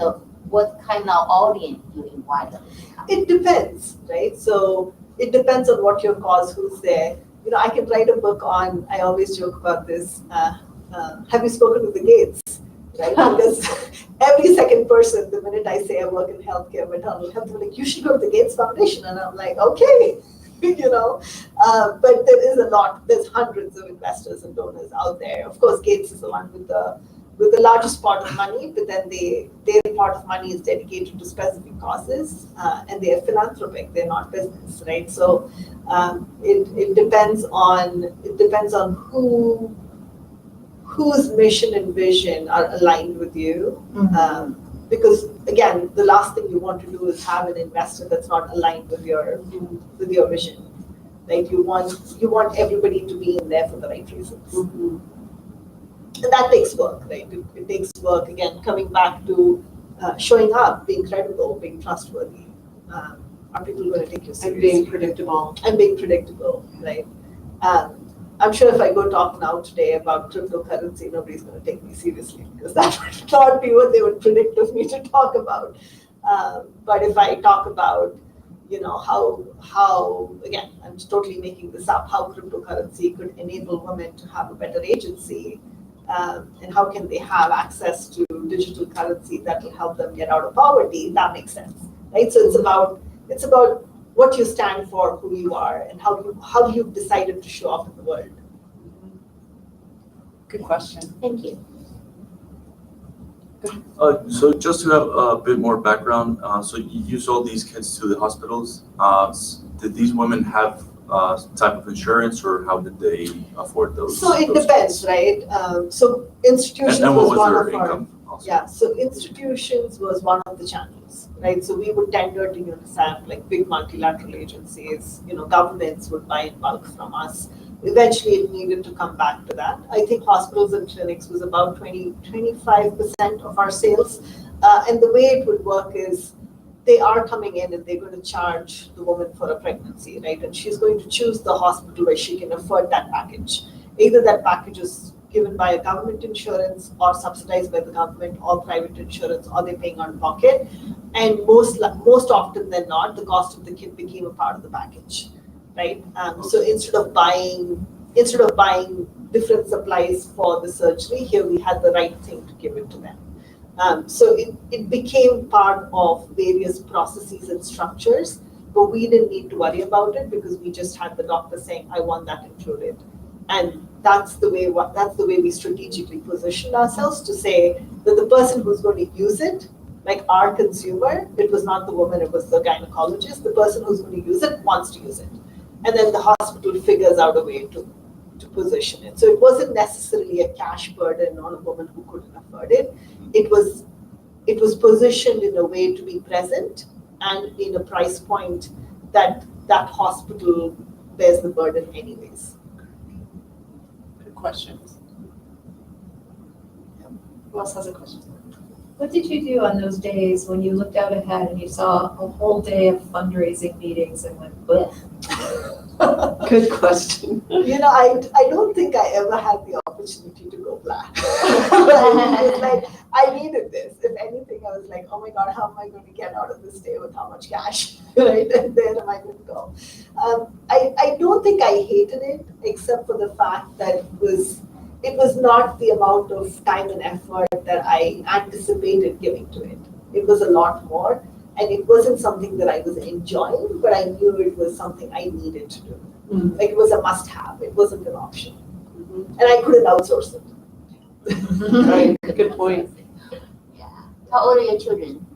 what kind of audience you invite them? It depends, right? So it depends on what your cause, who's there. I can write a book on, I always joke about this, have you spoken to the Gates, right? Because every second person, the minute I say I work in healthcare, maternal health, they're like, you should go to the Gates Foundation. And I'm like, okay, but there is a lot, there's hundreds of investors and donors out there. Of course, Gates is the one with the largest pot of money, but then their pot of money is dedicated to specific causes, and they are philanthropic, they're not business, right? So it depends on whose mission and vision are aligned with you. Because again, the last thing you want to do is have an investor that's not aligned with your vision. Right? You want everybody to be in there for the right reasons. And that takes work, right? It takes work, again, coming back to showing up, being credible, being trustworthy. Are people going to take you seriously? And being predictable. And being predictable, right? I'm sure if I go talk now today about cryptocurrency, nobody's going to take me seriously because that would not be what they would predict of me to talk about. But if I talk about, how again, I'm totally making this up, how cryptocurrency could enable women to have a better agency, and how can they have access to digital currency that will help them get out of poverty, that makes sense, right? So it's about what you stand for, who you are, and how you've decided to show up in the world. Good question. Thank you. So just to have a bit more background, so you sold these kits to the hospitals. Did these women have type of insurance, or how did they afford those? So it depends, right? So institutions And what was was one their of our, income also? yeah, so institutions was one of the channels, right? So we would tender to UNICEF, like big multilateral agencies, governments would buy in bulk from us. Eventually it needed to come back to that. I think hospitals and clinics was about 25% of our sales. And the way it would work is they are coming in and they're going to charge the woman for a pregnancy, right? And she's going to choose the hospital where she can afford that package. Either that package is given by a government insurance or subsidized by the government or private insurance, or they're paying out of pocket. And most often than not, the cost of the kit became a part of the package, right? So instead of buying different supplies for the surgery, here we had the right thing to give it to them. So it became part of various processes and structures but we didn't need to worry about it because we just had the doctor saying, I want that included. And that's the way we strategically positioned ourselves to say that the person who's going to use it, like our consumer, it was not the woman, it was the gynecologist, the person who's going to use it wants to use it. And then the hospital figures out a way to position it. So it wasn't necessarily a cash burden on a woman who couldn't afford it. It was positioned in a way to be present and in a price point that hospital bears the burden anyways. Good questions. Who else has a question? What did you do on those days when you looked out ahead and you saw a whole day of fundraising meetings and went, bleh? Good question. I don't think I ever had the opportunity to go black. It was like, I needed this. If anything, I was like, oh my God, how am I going to get out of this day with how much cash? Right? And where am I going to go? I don't think I hated it, except for the fact that it was not the amount of time and effort that I anticipated giving to it. It was a lot more. And it wasn't something that I was enjoying, but I knew it was something I needed to do. Mm-hmm. Like it was a must-have. It wasn't an option. Mm-hmm. And I couldn't outsource it. Right, good point. Yeah. How old are your children?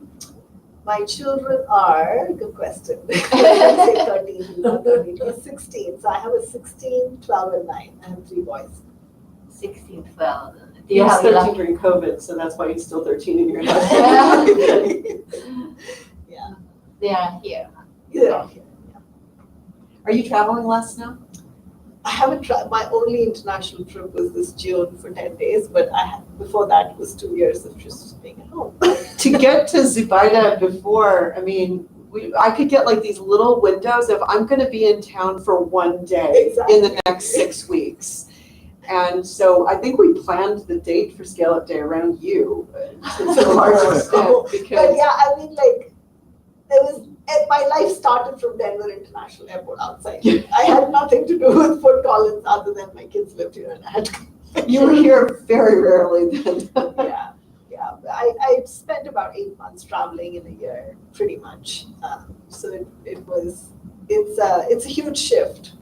My children are, good question. I say 13, not 13, or 16. So I have a 16, 12, and 9. I have 3 boys. 16, 12. Do He you was have 13 during COVID, so that's why he's still 13 in your house. Yeah. They are here. Yeah. Are you traveling less now? I haven't tried. My only international trip was this June for 10 days, but before that it was 2 years of just being at home. To get to Zubaida before, I mean, I could get like these little windows of I'm going to be in town for 1 day in the next 6 weeks. And so I think we planned the date for Scale Up Day around you to a large extent because. But yeah, I mean, like, my life started from Denver International Airport outside. I had nothing to do with Fort Collins other than my kids lived here and I had to. You were here very rarely then. Yeah. I spent about 8 months traveling in a year, pretty much. So it's a huge shift,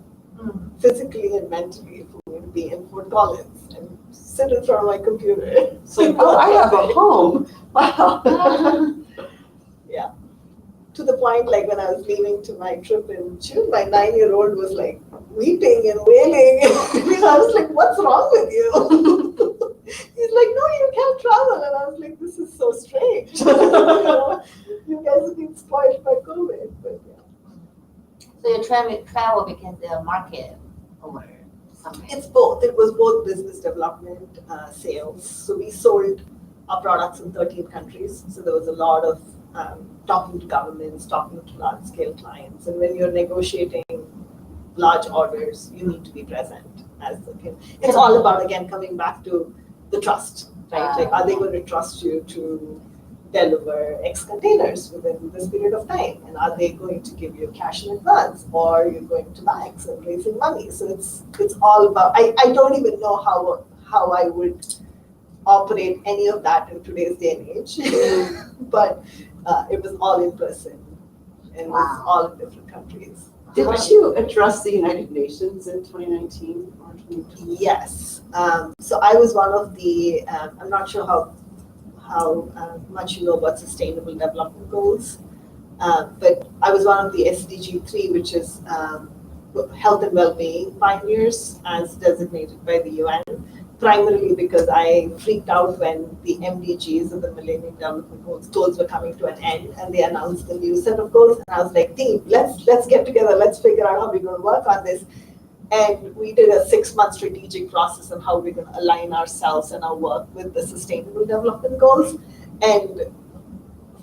physically and mentally, for me to be in Fort Collins and sit in front of my computer. It's like, oh, I have a home. Wow. Yeah. To the point, like when I was leaving to my trip in June, my 9-year-old was like weeping and wailing. I was like, what's wrong with you? He's like, no, you can't travel. And I was like, this is so strange. You guys have been spoiled by COVID. But yeah. So you travel because the market over somewhere. It's both. It was both business development, sales. So we sold our products in 13 countries. So there was a lot of talking to governments, talking to large scale clients. And when you're negotiating large orders, you need to be present as the king. It's all about, again, coming back to the trust, right? Like, are they going to trust you to deliver X containers within this period of time? And are they going to give you cash in advance, or you're going to banks and raising money? So it's all about, I don't even know how I would operate any of that in today's day and age, but it was all in person and it was all in different countries. Didn't you address the United Nations in 2019 or 2020? Yes. So I was one of the, I'm not sure how much you know about Sustainable Development Goals, but I was one of the SDG 3, which is health and well-being pioneers as designated by the UN, primarily because I freaked out when the MDGs of the Millennium Development Goals were coming to an end and they announced the new set of goals. And I was like, team, let's get together, let's figure out how we're going to work on this. And we did a 6-month strategic process on how we're going to align ourselves and our work with the Sustainable Development Goals. And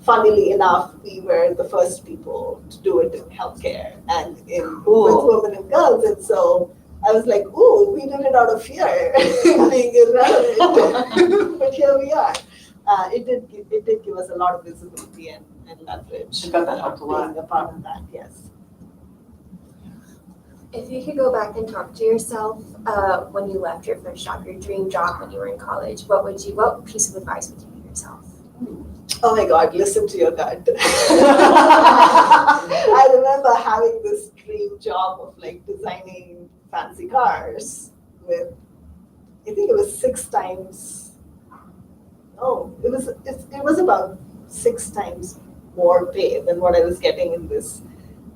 funnily enough, we were the first people to do it in healthcare and with women and girls. And so I was like, ooh, we did it out of fear, being irrelevant. But here we are. It did give us a lot of visibility and leverage. I bet that helped a lot. Being a part of that, yes. If you could go back and talk to yourself when you left your first job, your dream job when you were in college, what piece of advice would you give yourself? Oh my God, listen to your gut. I remember having this dream job of like designing fancy cars with, I think it was 6 times, it was about 6 times more pay than what I was getting in this.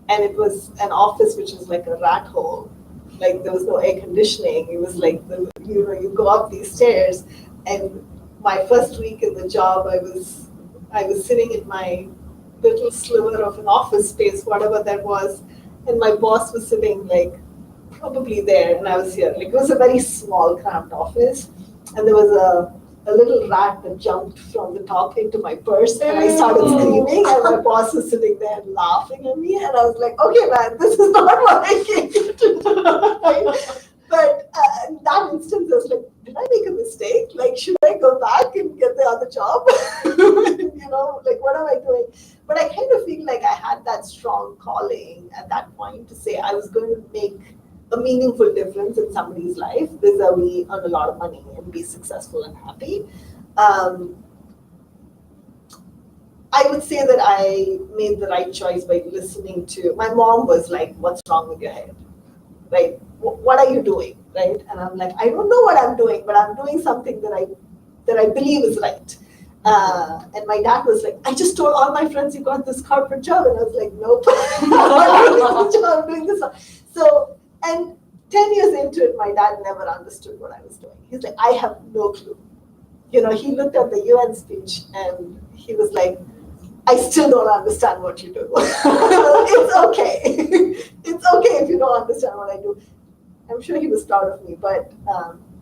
And it was an office which was like a rat hole. Like there was no air conditioning. It was like, you go up these stairs, and my first week in the job, I was sitting in my little sliver of an office space, whatever that was, and my boss was sitting like probably there, and I was here. Like it was a very small, cramped office, and there was a little rat that jumped from the top into my purse, and I started screaming, and my boss was sitting there laughing at me, and I was like, okay, man, this is not what I came here to do. Right? But in that instance, I was like, did I make a mistake? Like, should I go back and get the other job? Like, what am I doing? But I kind of feel like I had that strong calling at that point to say I was going to make a meaningful difference in somebody's life vis-a-vis earn a lot of money and be successful and happy. I would say that I made the right choice by listening to, my mom was like, what's wrong with your head? Right? What are you doing? Right? And I'm like, I don't know what I'm doing, but I'm doing something that I believe is right. And my dad was like, I just told all my friends you got this corporate job. And I was like, nope, I'm not doing this job, I'm doing this one. So, and 10 years into it, my dad never understood what I was doing. He's like, I have no clue. He looked at the UN speech and he was like, I still don't understand what you do. It's okay. It's okay if you don't understand what I do. I'm sure he was proud of me, but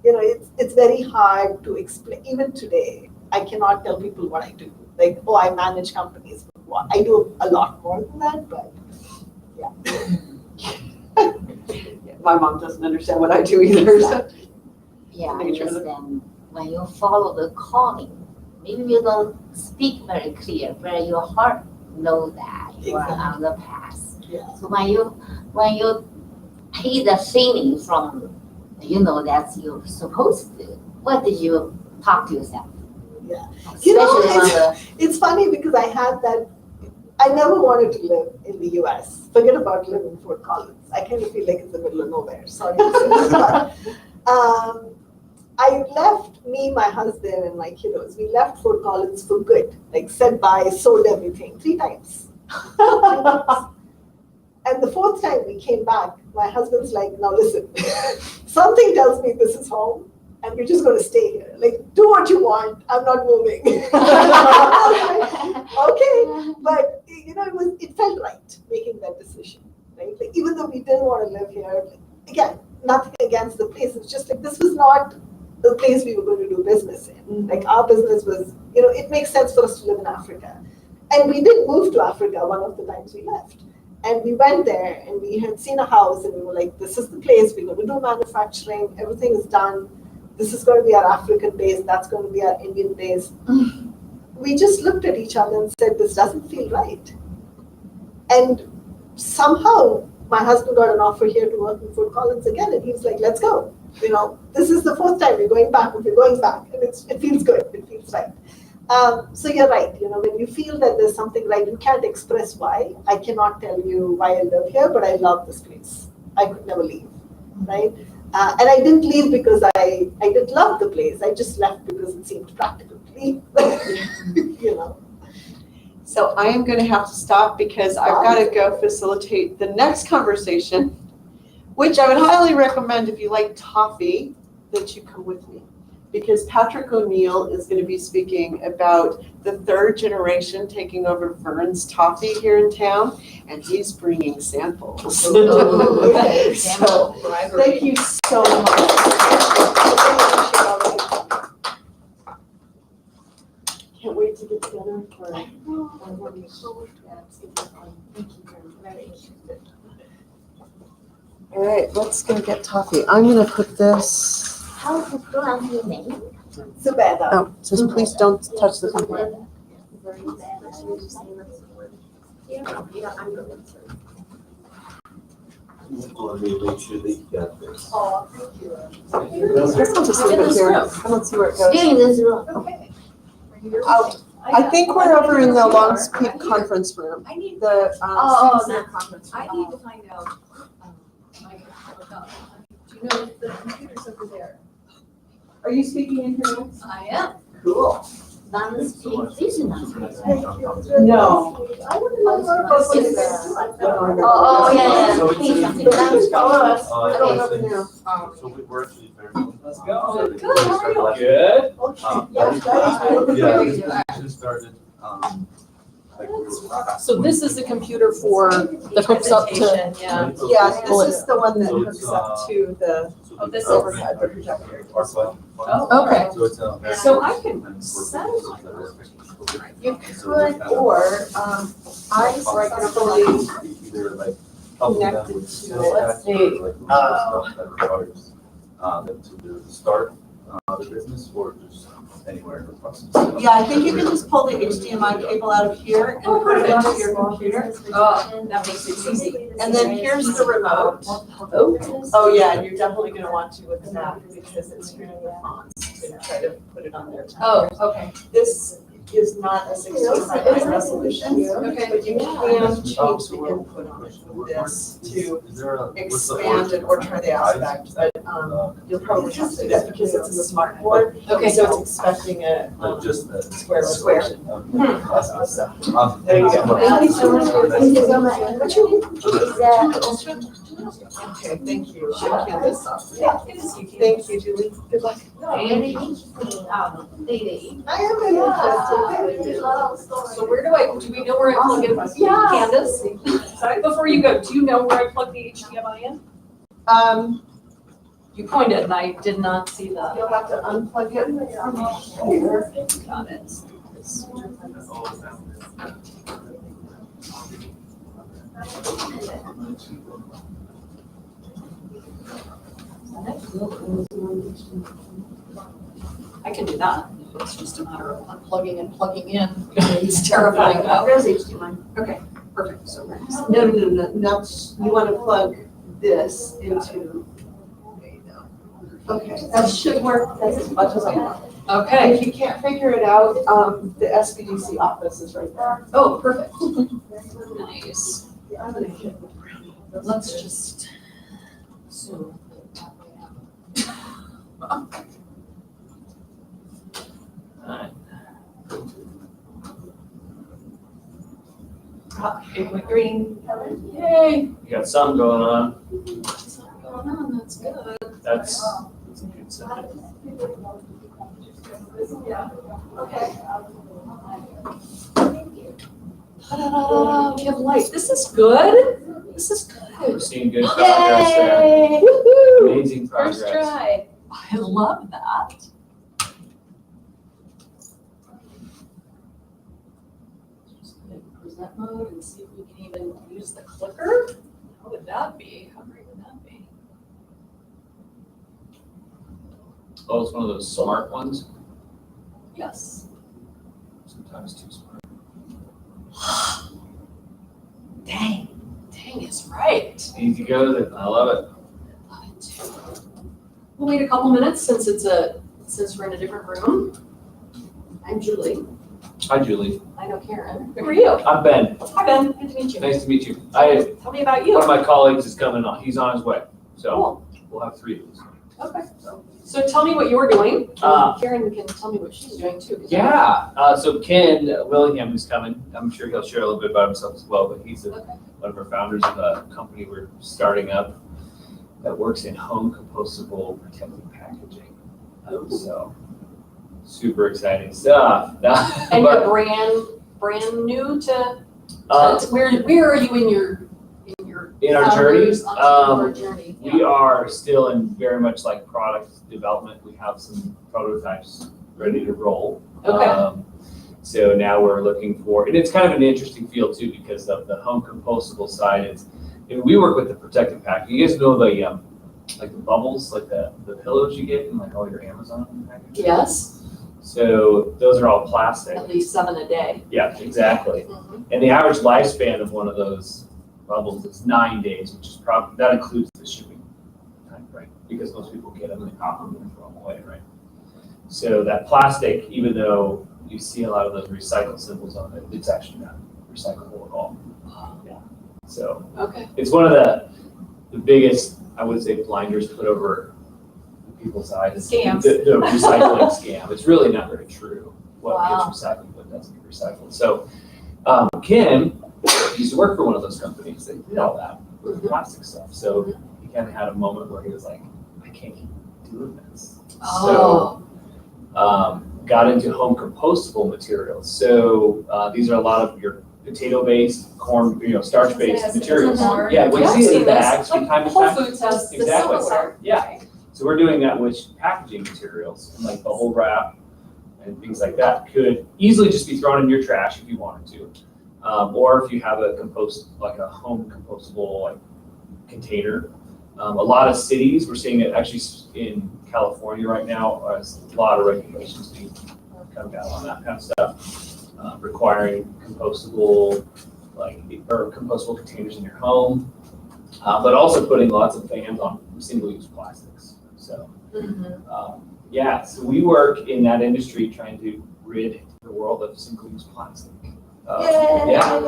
it's very hard to explain. Even today, I cannot tell people what I do. Like, oh, I manage companies. I do a lot more than that, but yeah. My mom doesn't understand what I do either. So. Yeah, I Nature of the- understand. When you follow the calling, maybe you don't speak very clear, but your heart knows that you are on the path. Yeah. So when you hear the feeling from, that you're supposed to, what did you talk to yourself? Yeah. Especially on the, It's funny because I had that, I never wanted to live in the US. Forget about living in Fort Collins. I kind of feel like it's the middle of nowhere. Sorry to say this, but I left, me, my husband, and my kiddos, we left Fort Collins for good. Like said bye, sold everything 3 times. And the 4th time we came back, my husband's like, now listen, something tells me this is home and we're just going to stay here. Like, do what you want, I'm not moving. Okay, but it felt right making that decision, right? Like, even though we didn't want to live here, again, nothing against the place, it's just like this was not the place we were going to do business in. Mm-hmm. Like our business was, it makes sense for us to live in Africa. And we did move to Africa one of the times we left. And we went there and we had seen a house and we were like, this is the place, we're going to do manufacturing, everything is done. This is going to be our African base, that's going to be our Indian base. We just looked at each other and said, this doesn't feel right. And somehow my husband got an offer here to work in Fort Collins again, and he was like, let's go. This is the 4th time we're going back, but we're going back, and it feels good, it feels right. So you're right, when you feel that there's something right, you can't express why. I cannot tell you why I live here, but I love this place. I could never leave, right? And I didn't leave because I didn't love the place. I just left because it seemed practical to leave, So I am going to have to stop because I've got to go facilitate the next conversation, which I would highly recommend if you like toffee, that you come with me. Because Patrick O'Neill is going to be speaking about the 3rd generation taking over Vern's Toffee here in town, and he's bringing samples. Okay. So, thank you so much. Can't wait to get together for Thank you very much. All right, let's go get toffee. I'm going to put this. How to pronounce your name? Zubeda. Oh, it says please don't touch the computer. Let me make sure that you got this. Oh, thank you. Let's just leave it here. Let's see where it goes. Here in this room. Okay. I think we're over in the I Longs need- Peak conference room. I need, The, that conference. I need to find out, Mike, do you know if the computer's over there? Are you speaking in here next? I am. Cool. Non-speak, this is non-speak. No. I want to know more about what it is. Oh, yeah, So yeah. it's- Please, something. Let's go. I don't know now. So we're actually very. Let's go. Good, how are you? Good. Yeah, we just started, like, we were- So this is the computer for, that hooks up to, Presentation, yeah. Yeah, this is the one that So it's, hooks up to the so Oh, the this is- overhead projector. our fund. Oh, okay. So it's So I can send You could, or, I successfully either like helping them connected with to sales it. tax or like stuff that requires them to either start the business or just anywhere in the process. Yeah, I think you can just pull the HDMI cable out of here and put it into your computer. Oh, that makes it easy. And then here's the remote. Oh, yeah, and you're definitely gonna want to with the Mac because it's screening the fonts. You're gonna try to put it on there. Oh, okay. This is not a 16 by 9 resolution, Okay. but you can change the input on it with this to expand it or try the aspect, but you'll probably have to do that because it's a smart board. Okay, So so it's expecting a Just the. square resolution. Awesome. So, there you go. Thank you so much. Thank you so much. What's your name? Okay, thank you. Should Candace. yeah, it is you. Thank you, Julie. Good luck. Very interesting, lady. I am interested. So where do we know where I plug in? Yeah. Candace? Sorry, before you go, do you know where I plug the HDMI in? You pointed and I did not see the. You'll have to unplug it. Got it. I can do that. It's just a matter of unplugging and plugging in. It's terrifying. Oh, There's HDMI. okay, perfect. So we're just- No, you want to plug this into. Okay, That should work as much as I want. and Okay. if you can't figure it out, the SBDC office is right there. Oh, perfect. Nice. Let's just zoom. Big with green. Yay. You got something going on. Something going on, that's good. That's a good sign. Ta-da-da-da-da, we have light. This is good. This is We're good. seeing good progress there. Yay! Woo-hoo! Amazing progress. First try. I love that. Just go to present mode and see if we can even use the clicker. How would that be? How great would that be? Oh, it's one of those smart ones. Yes. Sometimes too smart. Dang. Dang is right. Easy goes. I love it. Love it too. We'll wait a couple minutes since we're in a different room. I'm Julie. Hi, Julie. I know Karen. Who are you? I'm Ben. Hi Ben. Good to meet you. Nice to meet you. Tell me about you. One of my colleagues is coming on. He's on his way. So Cool. we'll have 3 of us. Okay. So tell me what you're doing. Uh, Karen can tell me what she's doing too. 'cause Yeah. So Ken Willingham is coming. I'm sure he'll share a little bit about himself as well, but he's one of our founders of a company we're starting up that works in home compostable protected packaging. So super exciting stuff. And you're brand new to, where are you in your in our journey, founders entrepreneur journey? we are still in very much like product development. We have some prototypes ready to roll. Okay. So now we're looking for, and it's kind of an interesting field too, because of the home compostable side. We work with the protected pack. You guys know the like the bubbles, like the pillows you get in like all your Amazon packages? Yes, So those are all plastic. at least 7 a day. Yeah, exactly. Mhm. And the average lifespan of one of those bubbles is 9 days, which is probably, that includes the shipping time, right? Because most people get them and they pop them and throw them away, right? So that plastic, even though you see a lot of those recycle symbols on it, it's actually not recyclable at all. Yeah. So Okay. it's one of the biggest, I would say, blinders put over people's eyes. Scams. The recycling scam. It's really not very true. What Wow. gets recycled, what doesn't get recycled. So Ken used to work for one of those companies that did all that with Mhm. plastic stuff. So he kind of had a moment where he was like, I can't keep doing this. Oh. So got into home compostable materials. So these are a lot of your potato-based, corn, starch-based materials. Yeah, what you see in the bags from time to Whole time. Foods has the Exactly. similar. Yeah. So we're doing that with packaging materials, and like bubble wrap and things like that could easily just be thrown in your trash if you wanted to. Or if you have a home compostable container. A lot of cities, we're seeing it actually in California right now, there's a lot of regulations being come down on that kind of stuff, requiring compostable compostable containers in your home, but also putting lots of bans on single-use plastics. So so we work in that industry trying to rid the world of single-use plastic.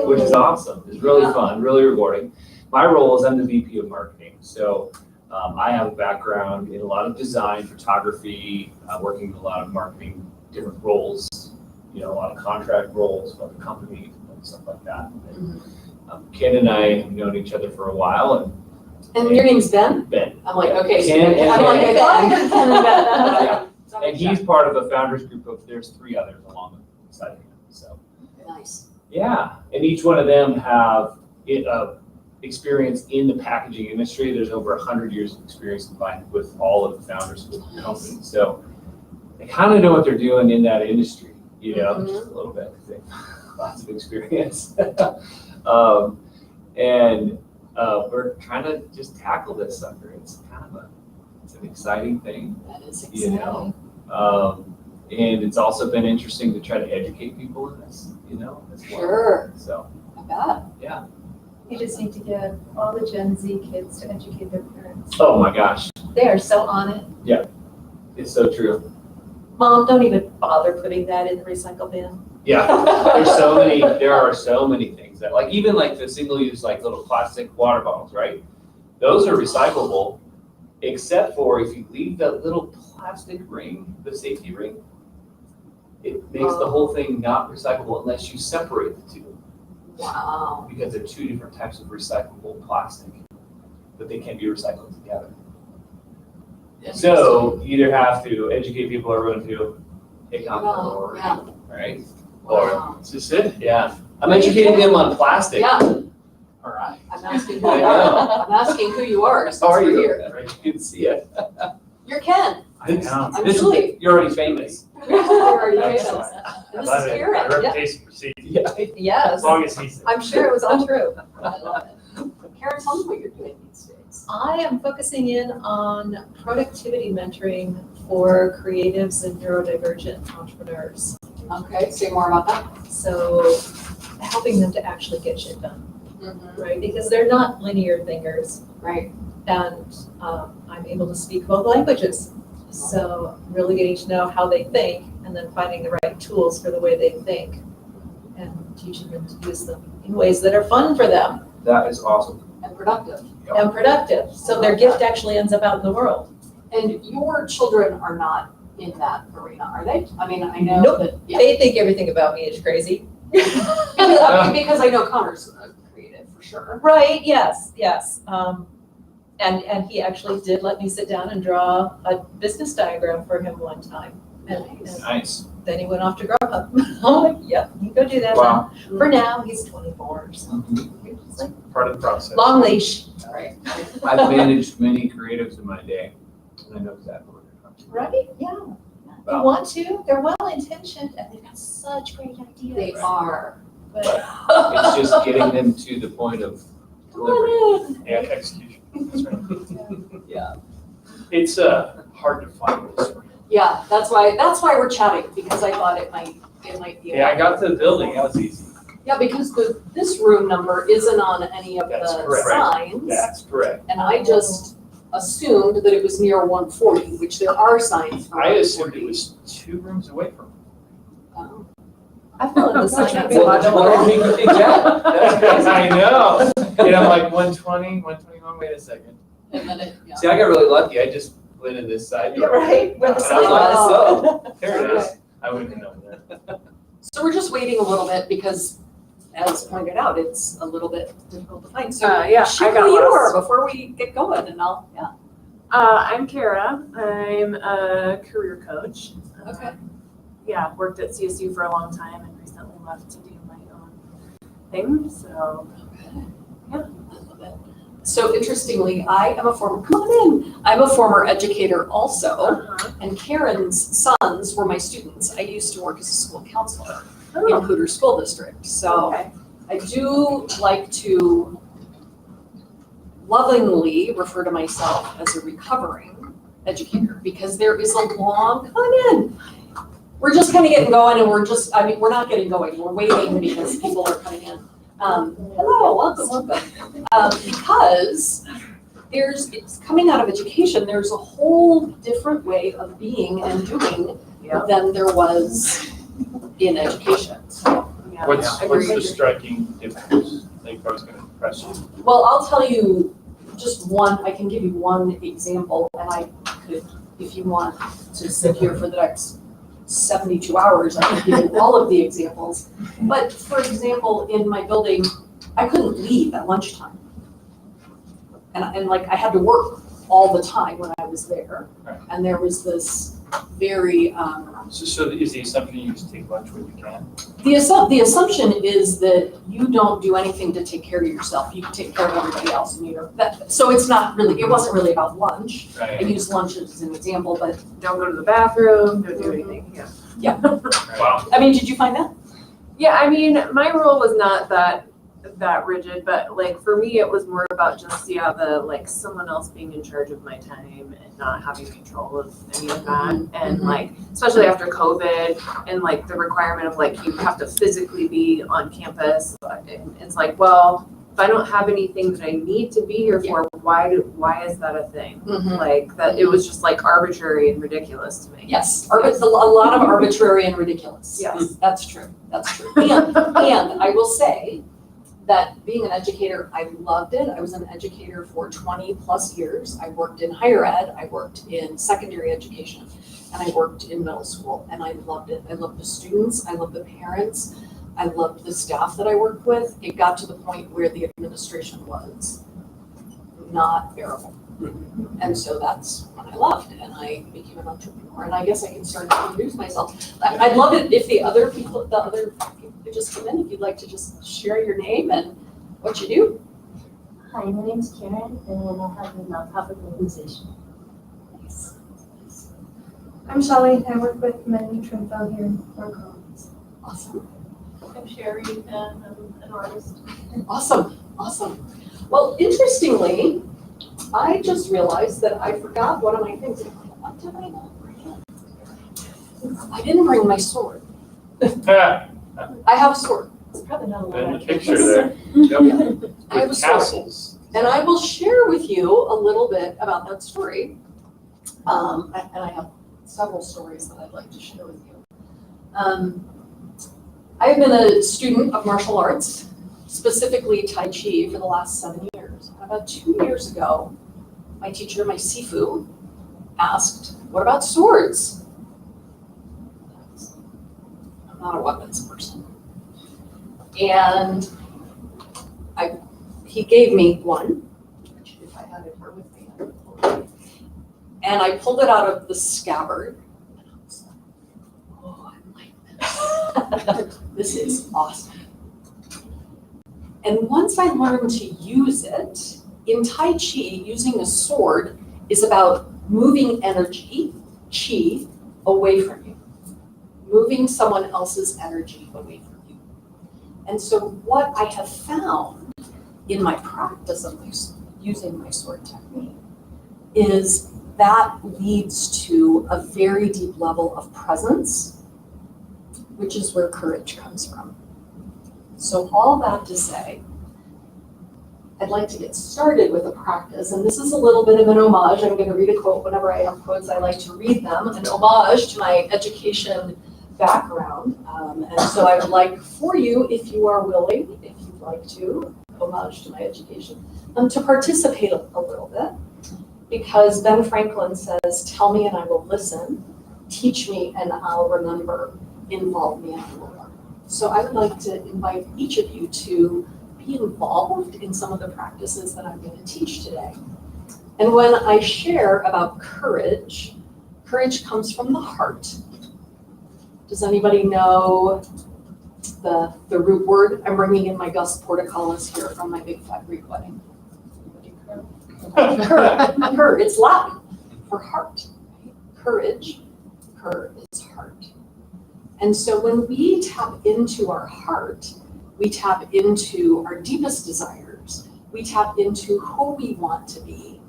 Which is awesome. It's really fun, really rewarding. My role is I'm the VP of marketing. So I have a background in a lot of design, photography, working in a lot of marketing, different roles, a lot of contract roles for the company and stuff like that. Ken and I have known each other for a while. And your name's Ben? Ben. I'm like, okay. So Ken and I'm like, I thought I heard Ken and Ben. Yeah. And he's part of a founders group there's 3 others alongside him. So. Nice. Yeah, and each one of them have experience in the packaging industry. There's over 100 years of experience combined with all of the founders of the company. So they kind of know what they're doing in that industry, just a little bit, because they have lots of experience. We're trying to just tackle this sucker. It's kind of it's an exciting thing, That is exciting. And it's also been interesting to try to educate people in this, as well. Sure. So, I bet. yeah. You just need to get all the Gen Z kids to educate their parents. Oh my gosh, They are so on it. it's so true. Mom, don't even bother putting that in the recycle bin. Yeah, there are so many things that even the single-use little plastic water bottles, right? Those are recyclable, except for if you leave that little plastic ring, the safety ring, it makes the whole thing not recyclable unless you separate the two. Wow. Because they're 2 different types of recyclable plastic, but they can't be recycled together. So you either have to educate people or run to take on their or, right? Wow. It's just it. Yeah. I'm educating them on plastic. Yeah. All right. I'm asking who I you know. are. I'm asking who you are. Since How are we're you? here. Right, you can see it. You're Ken. I know. I'm Julie. You're already famous. You're already That's famous. fine. And this is Karen. My Yeah. reputation precedes, Yeah. Yes. as long as he's. I'm sure it was all true. I love it. Karen, tell me what you're doing these days. I am focusing in on productivity mentoring for creatives and neurodivergent entrepreneurs. Okay, say more about that. So helping them to actually get shit done, right? Because they're not linear thinkers. Right. And I'm able to speak both languages. So really getting to know how they think and then finding the right tools for the way they think and teaching them to use them in ways that are fun for them That is awesome. And productive. and productive. So their gift actually ends up out in the world. And your children are not in that arena, are they? I mean, I know Nope. that, yeah. They think everything about me is crazy. Because I know Connor's creative for sure. Right, yes. And he actually did let me sit down and draw a business diagram for him one time. And Nice. then he went off to Grubhub. I'm like, yep, you can go do that now. Wow. For now, he's 24, so it's like Part of the process. long leash. Right. I've managed many creatives in my day, and I know exactly what you're talking about. Right, yeah. They Wow. want to, they're well-intentioned, and they've got such great ideas. They are. But It's just getting them to the point of delivery. And execution. That's right. Yeah. It's hard to find this one. Yeah, that's why we're chatting, because I thought it might be. Yeah, I got to the building, that was easy. Yeah, because this room number isn't on any of That's the correct. signs. That's correct. And I just assumed that it was near 140, which there are signs for I 140. assumed it was 2 rooms away from me. Oh, I fell in the science. Well, yeah, that's crazy. I know. And I'm like 120, 121, wait a second. And then it, yeah. See, I got really lucky. I just went in this side Yeah, door. right, where the And I sign was like, was. oh, there it is. I wouldn't have known that. So we're just waiting a little bit because, as pointed out, it's a little bit difficult to find. So Yeah, share I got who you lost. are before we get going, and I'll, yeah. I'm Kara. I'm a career coach. Okay. Yeah, worked at CSU for a long time and recently left to do my own thing. So I love it. So interestingly, I am a former, come on in, I'm a former educator also, and Karen's sons were my students. I used to work as a school counselor in Poudre School District. So okay. I do like to lovingly refer to myself as a recovering educator because there is a long, come in. We're just kind of getting going and we're not getting going. We're waiting because people are coming in. Hello, welcome. Because it's coming out of education, there's a whole different way of being and doing than there was in education. So, What's Agreed. the striking difference? I think I was gonna press you. well, I'll tell you just one, I can give you one example, and I could, if you want to sit here for the next 72 hours, I can give you all of the examples. But for example, in my building, I couldn't leave at lunchtime. And like, I had to work all the time when I was there. Right. And there was this very, So is the assumption you just take lunch when you can? the assumption is that you don't do anything to take care of yourself. You take care of everybody else, and you know that. So it wasn't really about lunch. I Right. use lunch as an example, but Don't go to the bathroom, don't do anything. Yeah. Wow. I mean, did you find that? Yeah, I mean, my role was not that rigid, but like for me, it was more about just the like someone else being in charge of my time and not having control of any of that. And like, especially after COVID and like the requirement of like, you have to physically be on campus. It's like, well, if I don't have anything that I need to be here for, why is that a thing? Like that, it was just like arbitrary and ridiculous to me. Yes, a lot of arbitrary and ridiculous. Yes. That's true, that's true. And I will say that being an educator, I loved it. I was an educator for 20 plus years. I worked in higher ed, I worked in secondary education, and I worked in middle school, and I loved it. I loved the students, I loved the parents, I loved the staff that I worked with. It got to the point where the administration was not bearable. And so that's when I left and I became an entrepreneur. And I guess I can start to introduce myself. I'd love it if the other people could just come in, if you'd like to just share your name and what you do. Hi, my name is Karen, and I have a nonprofit organization. I'm Shelly. I work with Many Trimfell here in Fort Collins. Awesome. I'm Sherry, and I'm an artist. Awesome. Well, interestingly, I just realized that I forgot one of my things. What did I not bring? I didn't bring my sword. I have a sword. It's probably not a lot. And I the can picture use. there. Yep. I have a With sword. castles. And I will share with you a little bit about that story. And I have several stories that I'd like to share with you. I have been a student of martial arts, specifically Tai Chi, for the last 7 years. About 2 years ago, my teacher, my Sifu, asked, "What about swords?" I'm not a weapons person. And he gave me one, which if I had it here with me, I would pull it. And I pulled it out of the scabbard. And I was like, oh, I like this. This is awesome. And once I learned to use it, in Tai Chi, using a sword is about moving energy, chi, away from you. Moving someone else's energy away from you. And so what I have found in my practice of using my sword technique is that leads to a very deep level of presence, which is where courage comes from. So all that to say, I'd like to get started with a practice, and this is a little bit of an homage. I'm going to read a quote whenever I have quotes. I like to read them, an homage to my education background. And so I would like for you, if you are willing, if you'd like to, homage to my education, to participate a little bit. Because Ben Franklin says, tell me and I will listen, teach me and I'll remember, involve me and I will learn. So I would like to invite each of you to be involved in some of the practices that I'm going to teach today. And when I share about courage, courage comes from the heart. Does anybody know the root word? I'm bringing in my Gus Portocalis here from my Big Fat Greek wedding. Cur, it's Latin for heart. Courage, cur is heart. And so when we tap into our heart, we tap into our deepest desires. We tap into who we want to be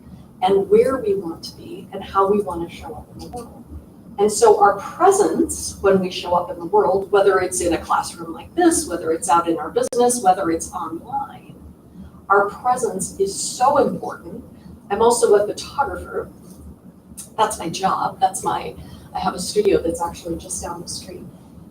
and where we want to be and how we want to show up in the world. And so our presence when we show up in the world, whether it's in a classroom like this, whether it's out in our business, whether it's online, our presence is so important. I'm also a photographer. That's my job. I have a studio that's actually just down the street.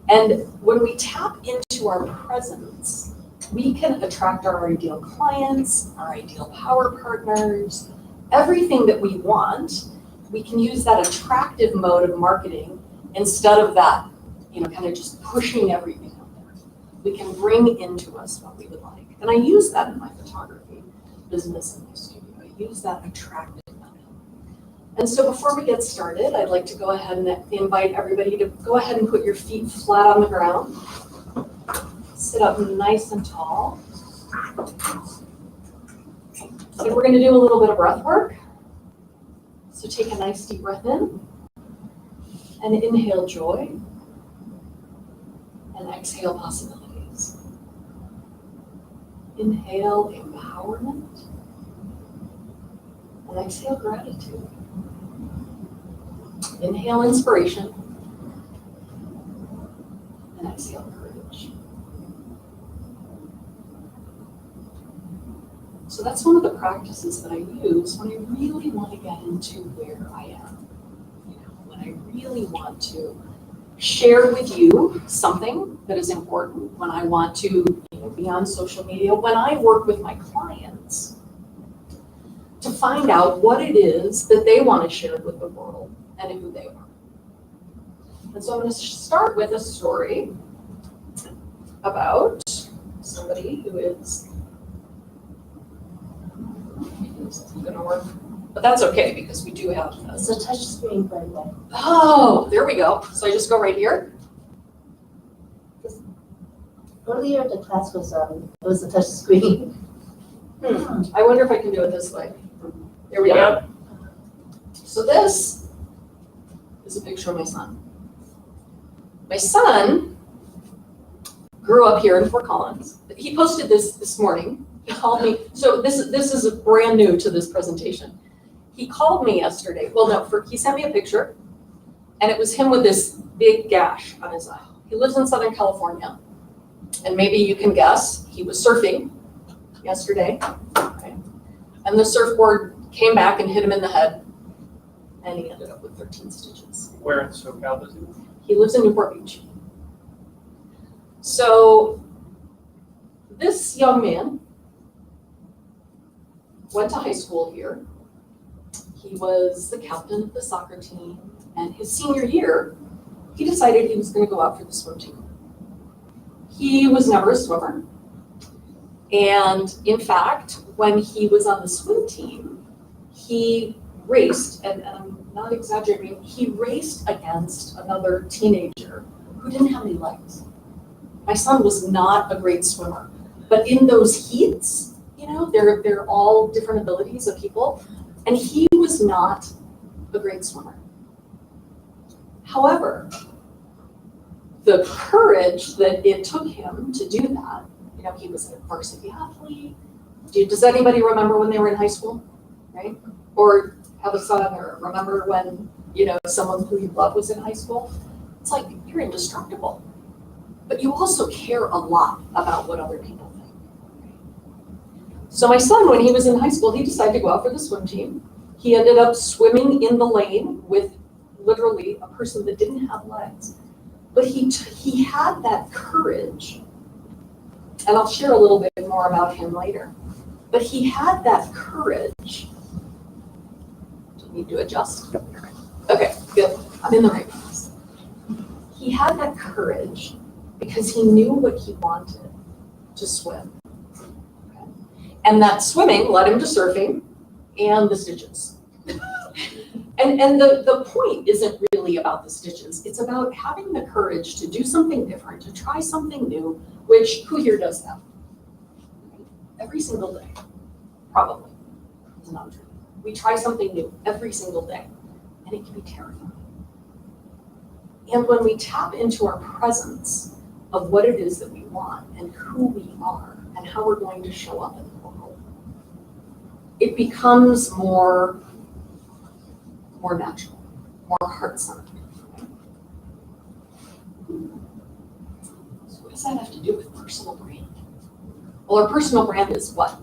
And when we tap into our presence, we can attract our ideal clients, our ideal power partners, everything that we want. We can use that attractive mode of marketing instead of that, kind of just pushing everything out there. We can bring into us what we would like. And I use that in my photography business in my studio. I use that attractive mode. And so before we get started, I'd like to go ahead and invite everybody to go ahead and put your feet flat on the ground. Sit up nice and tall. So we're going to do a little bit of breath work. So take a nice deep breath in and inhale joy and exhale possibilities. Inhale empowerment and exhale gratitude. Inhale inspiration and exhale courage. So that's one of the practices that I use when I really want to get into where I am. When I really want to share with you something that is important, when I want to be on social media, when I work with my clients to find out what it is that they want to share with the world and who they are. And so I'm going to start with a story about somebody who is going to work, but that's okay because we do have It's a touch screen, by the way. Oh, there we go. So I just go right here. Earlier, the class was a touch screen. I wonder if I can do it this way. There we go. So this is a picture of my son. My son grew up here in Fort Collins. He posted this morning. He called me. So this is brand new to this presentation. He called me yesterday. Well, no, he sent me a picture, and it was him with this big gash on his eye. He lives in Southern California, and maybe you can guess, he was surfing yesterday, okay? And the surfboard came back and hit him in the head, and he ended up with 13 stitches. Where in SoCal does he? He lives in Newport Beach. So this young man went to high school here. He was the captain of the soccer team, and his senior year, he decided he was going to go out for the swim team. He was never a swimmer. And in fact, when he was on the swim team, he raced, and I'm not exaggerating, he raced against another teenager who didn't have any legs. My son was not a great swimmer, but in those heats, they're all different abilities of people, and he was not a great swimmer. However, the courage that it took him to do that, he was a varsity athlete. Does anybody remember when they were in high school, right? Or have a son, or remember when, someone who you love was in high school? It's like, you're indestructible. But you also care a lot about what other people think. So my son, when he was in high school, he decided to go out for the swim team. He ended up swimming in the lane with literally a person that didn't have legs. But he had that courage, and I'll share a little bit more about him later. But he had that courage. Do we need to adjust? Okay, good. I'm in the right place. He had that courage because he knew what he wanted, to swim. Okay. And that swimming led him to surfing and the stitches. And the point isn't really about the stitches. It's about having the courage to do something different, to try something new, which who here does that? Every single day, probably. It's not true. We try something new every single day, and it can be terrifying. And when we tap into our presence of what it is that we want and who we are and how we're going to show up in the world, it becomes more natural, more heart-centered. So what does that have to do with personal brand? Well, our personal brand is what?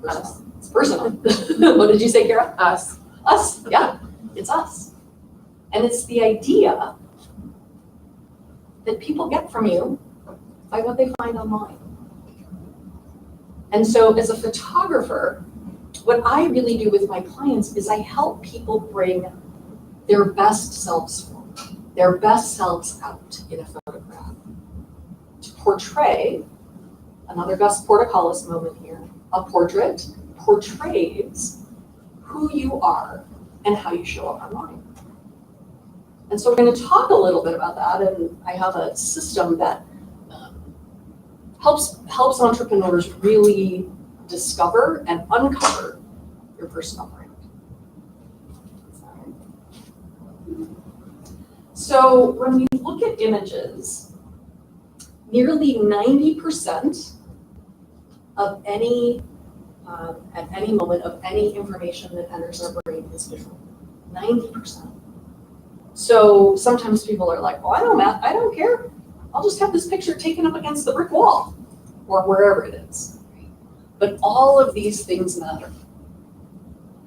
Us. It's personal. What did you say, Kara? Us. Us, yeah, it's us. And it's the idea that people get from you by what they find online. And so as a photographer, what I really do with my clients is I help people bring their best selves forward, their best selves out in a photograph to portray, another Gus Portocalis moment here, a portrait portrays who you are and how you show up online. And so we're going to talk a little bit about that, and I have a system that helps entrepreneurs really discover and uncover your personal brand. So when we look at images, nearly 90% of any, at any moment of any information that enters our brain is visual. 90%. So sometimes people are like, well, I don't care. I'll just have this picture taken up against the brick wall or wherever it is. But all of these things matter.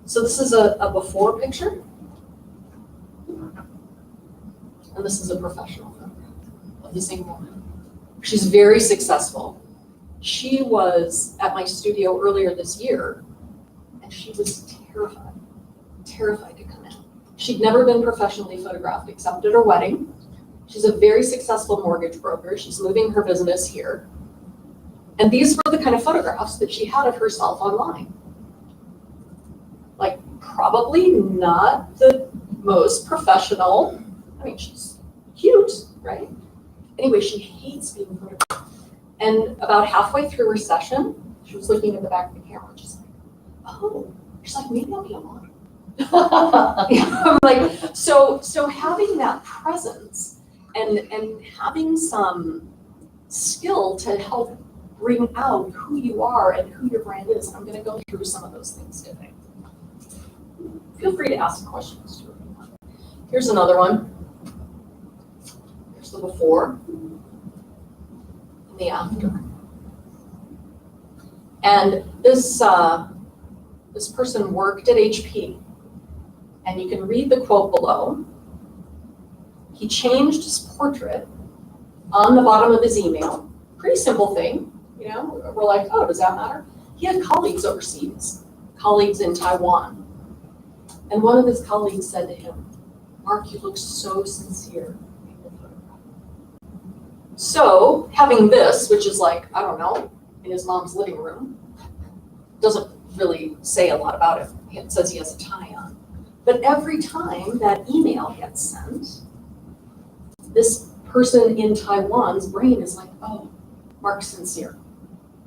So this is a before picture. And this is a professional photograph of the same woman. She's very successful. She was at my studio earlier this year, and she was terrified to come in. She'd never been professionally photographed except at her wedding. She's a very successful mortgage broker. She's moving her business here. And these were the kind of photographs that she had of herself online. Like, probably not the most professional. I mean, she's cute, right? Anyway, she hates being photographed. And about halfway through her session, she was looking at the back of the camera, just like, oh, she's like, maybe I'll be online. I'm like, so having that presence and having some skill to help bring out who you are and who your brand is. And I'm going to go through some of those things today. Feel free to ask questions too. Here's another one. Here's the before and the after. And this person worked at HP. And you can read the quote below. He changed his portrait on the bottom of his email. Pretty simple thing, you know. We're like, oh, does that matter? He had colleagues overseas, colleagues in Taiwan. And one of his colleagues said to him, Mark, you look so sincere in your photograph. So having this, which is like, I don't know, in his mom's living room, doesn't really say a lot about him. It says he has a tie on. But every time that email gets sent, this person in Taiwan's brain is like, oh, Mark's sincere.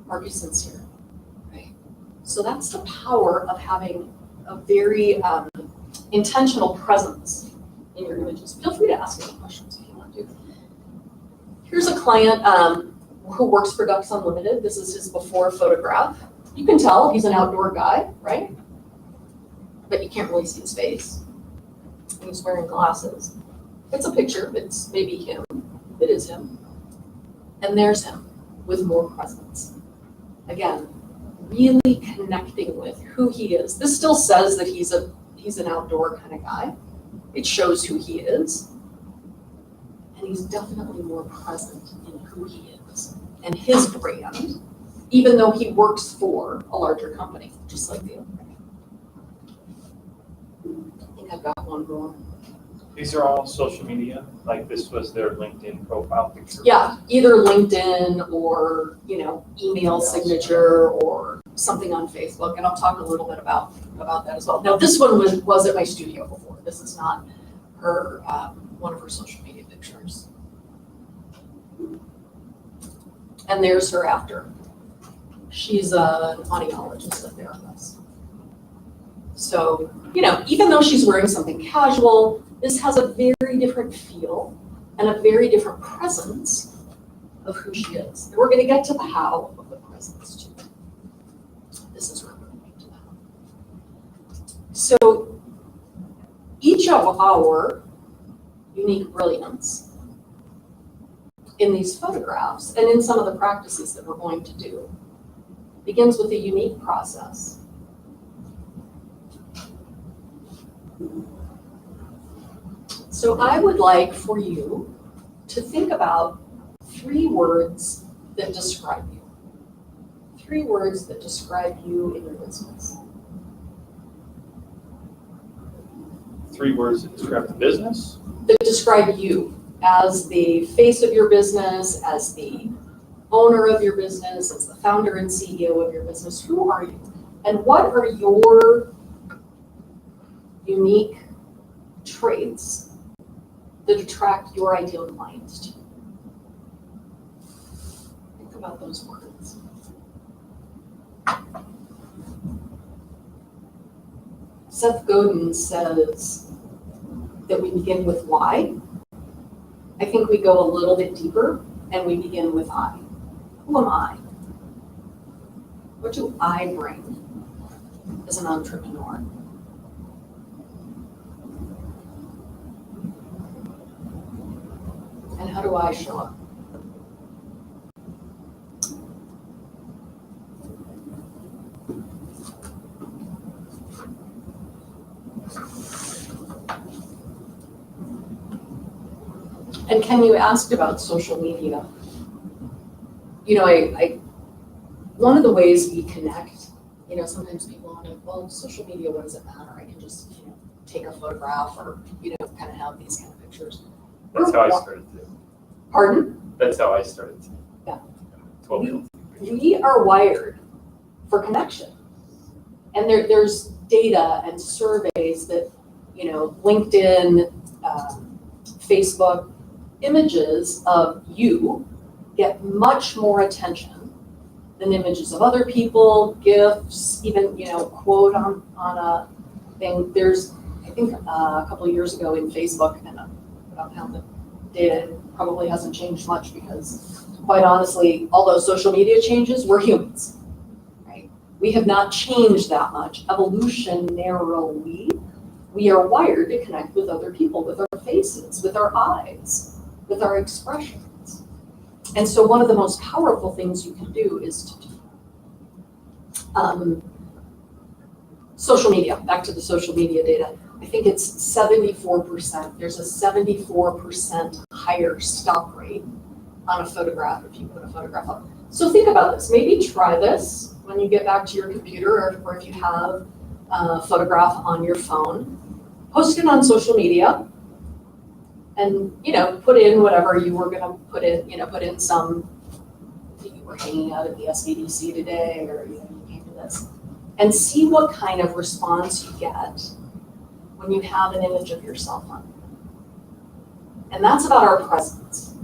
Mark is sincere, right? So that's the power of having a very intentional presence in your images. Feel free to ask any questions if you want to. Here's a client who works for Ducks Unlimited. This is his before photograph. You can tell he's an outdoor guy, right? But you can't really see his face. He's wearing glasses. It's a picture, it's maybe him. It is him. And there's him with more presence. Again, really connecting with who he is. This still says that he's an outdoor kind of guy. It shows who he is, and he's definitely more present in who he is and his brand, even though he works for a larger company, just like the other. I think I've got one more. These are all social media, like this was their LinkedIn profile picture. Yeah, either LinkedIn or, email signature or something on Facebook, and I'll talk a little bit about that as well. Now, this one was at my studio before. This is not her, one of her social media pictures. And there's her after. She's an audiologist, a therapist. So, even though she's wearing something casual, this has a very different feel and a very different presence of who she is. And we're going to get to the how of the presence too. This is where we're going to get to the how. So each of our unique brilliance in these photographs and in some of the practices that we're going to do begins with a unique process. So I would like for you to think about 3 words that describe you. 3 words that describe you in your business. 3 words that describe the business. That describe you as the face of your business, as the owner of your business, as the founder and CEO of your business. Who are you? And what are your unique traits that attract your ideal clients to you? Think about those words. Seth Godin says that we begin with why. I think we go a little bit deeper and we begin with I. Who am I? What do I bring as an entrepreneur? And how do I show up? And Ken, you asked about social media. One of the ways we connect, sometimes people want to, well, social media, what does it matter? I can just, take a photograph or, kind of have these kind of pictures. That's how I started too. Pardon? That's how I started too. Yeah. 12 years. We are wired for connection. And there's data and surveys that, LinkedIn, Facebook, images of you get much more attention than images of other people, GIFs, even, quote on a thing. There's, I think a couple of years ago in Facebook, and I don't have the data, it probably hasn't changed much because quite honestly, although social media changes, we're humans, right? We have not changed that much. Evolutionarily, we are wired to connect with other people, with our faces, with our eyes, with our expressions. And so one of the most powerful things you can do is to do social media. Back to the social media data. I think it's 74%. There's a 74% higher stop rate on a photograph if you put a photograph up. So think about this. Maybe try this when you get back to your computer or if you have a photograph on your phone. Post it on social media. And, put in whatever you were going to put in, put in some, you were hanging out at the SBDC today, or, you came to this, and see what kind of response you get when you have an image of yourself on. And that's about our presence.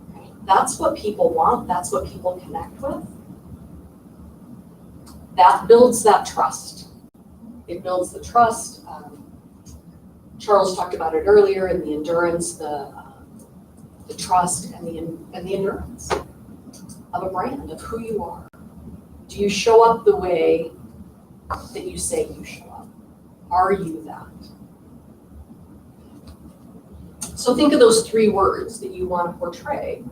Right? That's what people want. That's what people connect with. That builds that trust. It builds the trust. Charles talked about it earlier in the endurance, the trust and the endurance of a brand, of who you are. Do you show up the way that you say you show up? Are you that? So think of those 3 words that you want to portray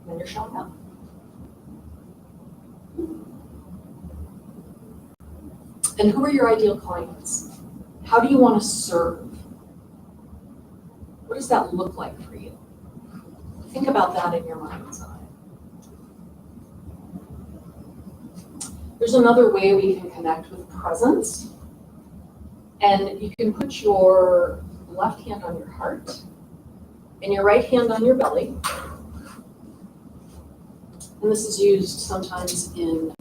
when you're showing up. And who are your ideal clients? How do you want to serve? What does that look like for you? Think about that in your mind's eye. There's another way we can connect with presence. And you can put your left hand on your heart and your right hand on your belly. And this is used sometimes in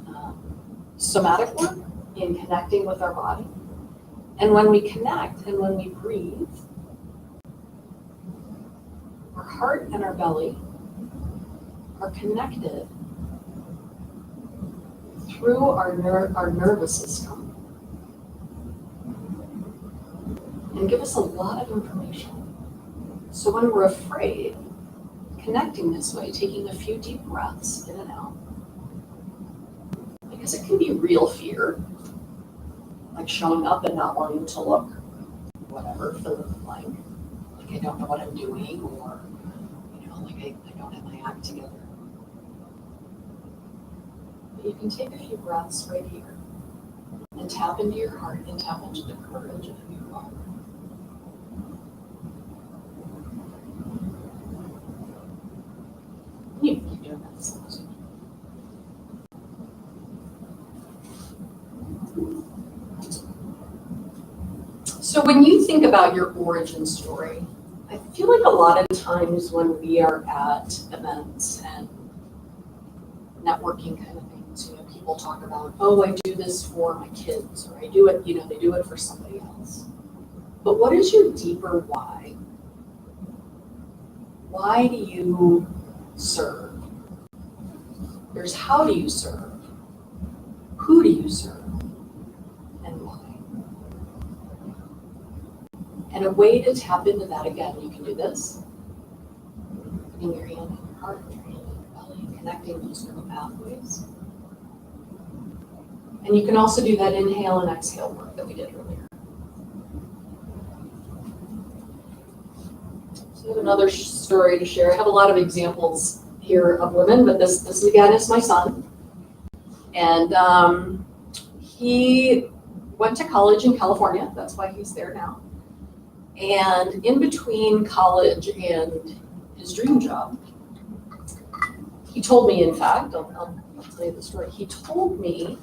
somatic work, in connecting with our body. And when we connect and when we breathe, our heart and our belly are connected through our nervous system and give us a lot of information. So when we're afraid, connecting this way, taking a few deep breaths in and out, because it can be real fear, like showing up and not wanting to look, whatever, fill in the blank, like I don't know what I'm doing, or like I don't have my act together. But you can take a few breaths right here and tap into your heart and tap into the courage of who you are. You can keep doing that as long as you want. So when you think about your origin story, I feel like a lot of times when we are at events and networking kind of things, people talk about, oh, I do this for my kids, or I do it, they do it for somebody else. But what is your deeper why? Why do you serve? There's how do you serve? Who do you serve? And why? And a way to tap into that, again, you can do this. Putting your hand on your heart, your hand on your belly, connecting those neural pathways. And you can also do that inhale and exhale work that we did earlier. So I have another story to share. I have a lot of examples here of women, but this again is my son. And he went to college in California. That's why he's there now. And in between college and his dream job, he told me, in fact, I'll tell you the story. He told me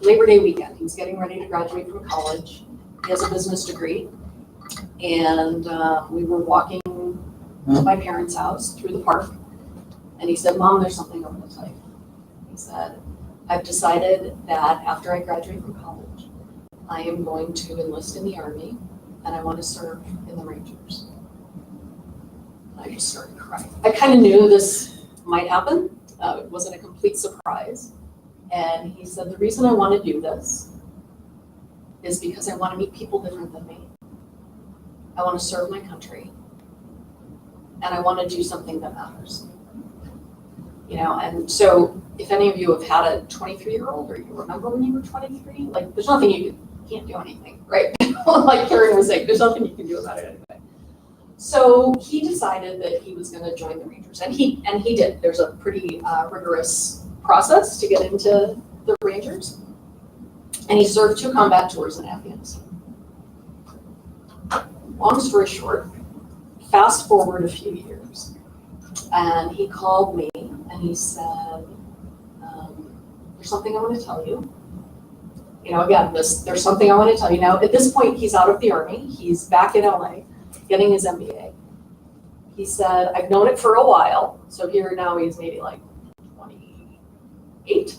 Labor Day weekend, he was getting ready to graduate from college. He has a business degree. And we were walking to my parents' house through the park. And he said, Mom, there's something I want to tell you. He said, I've decided that after I graduate from college, I am going to enlist in the Army and I want to serve in the Rangers. And I just started crying. I kind of knew this might happen. It wasn't a complete surprise. And he said, the reason I want to do this is because I want to meet people different than me. I want to serve my country. And I want to do something that matters. And so if any of you have had a 23-year-old or you remember when you were 23, like there's nothing you can't do anything, right? Like Karen was saying, there's nothing you can do about it anyway. So he decided that he was going to join the Rangers, and he did. There's a pretty rigorous process to get into the Rangers, and he served 2 combat tours in Afghanistan. Long story short, fast forward a few years, and he called me and he said, there's something I want to tell you. Again, there's something I want to tell you. Now, at this point, he's out of the Army. He's back in LA getting his MBA. He said, I've known it for a while. So here now he's maybe like 28.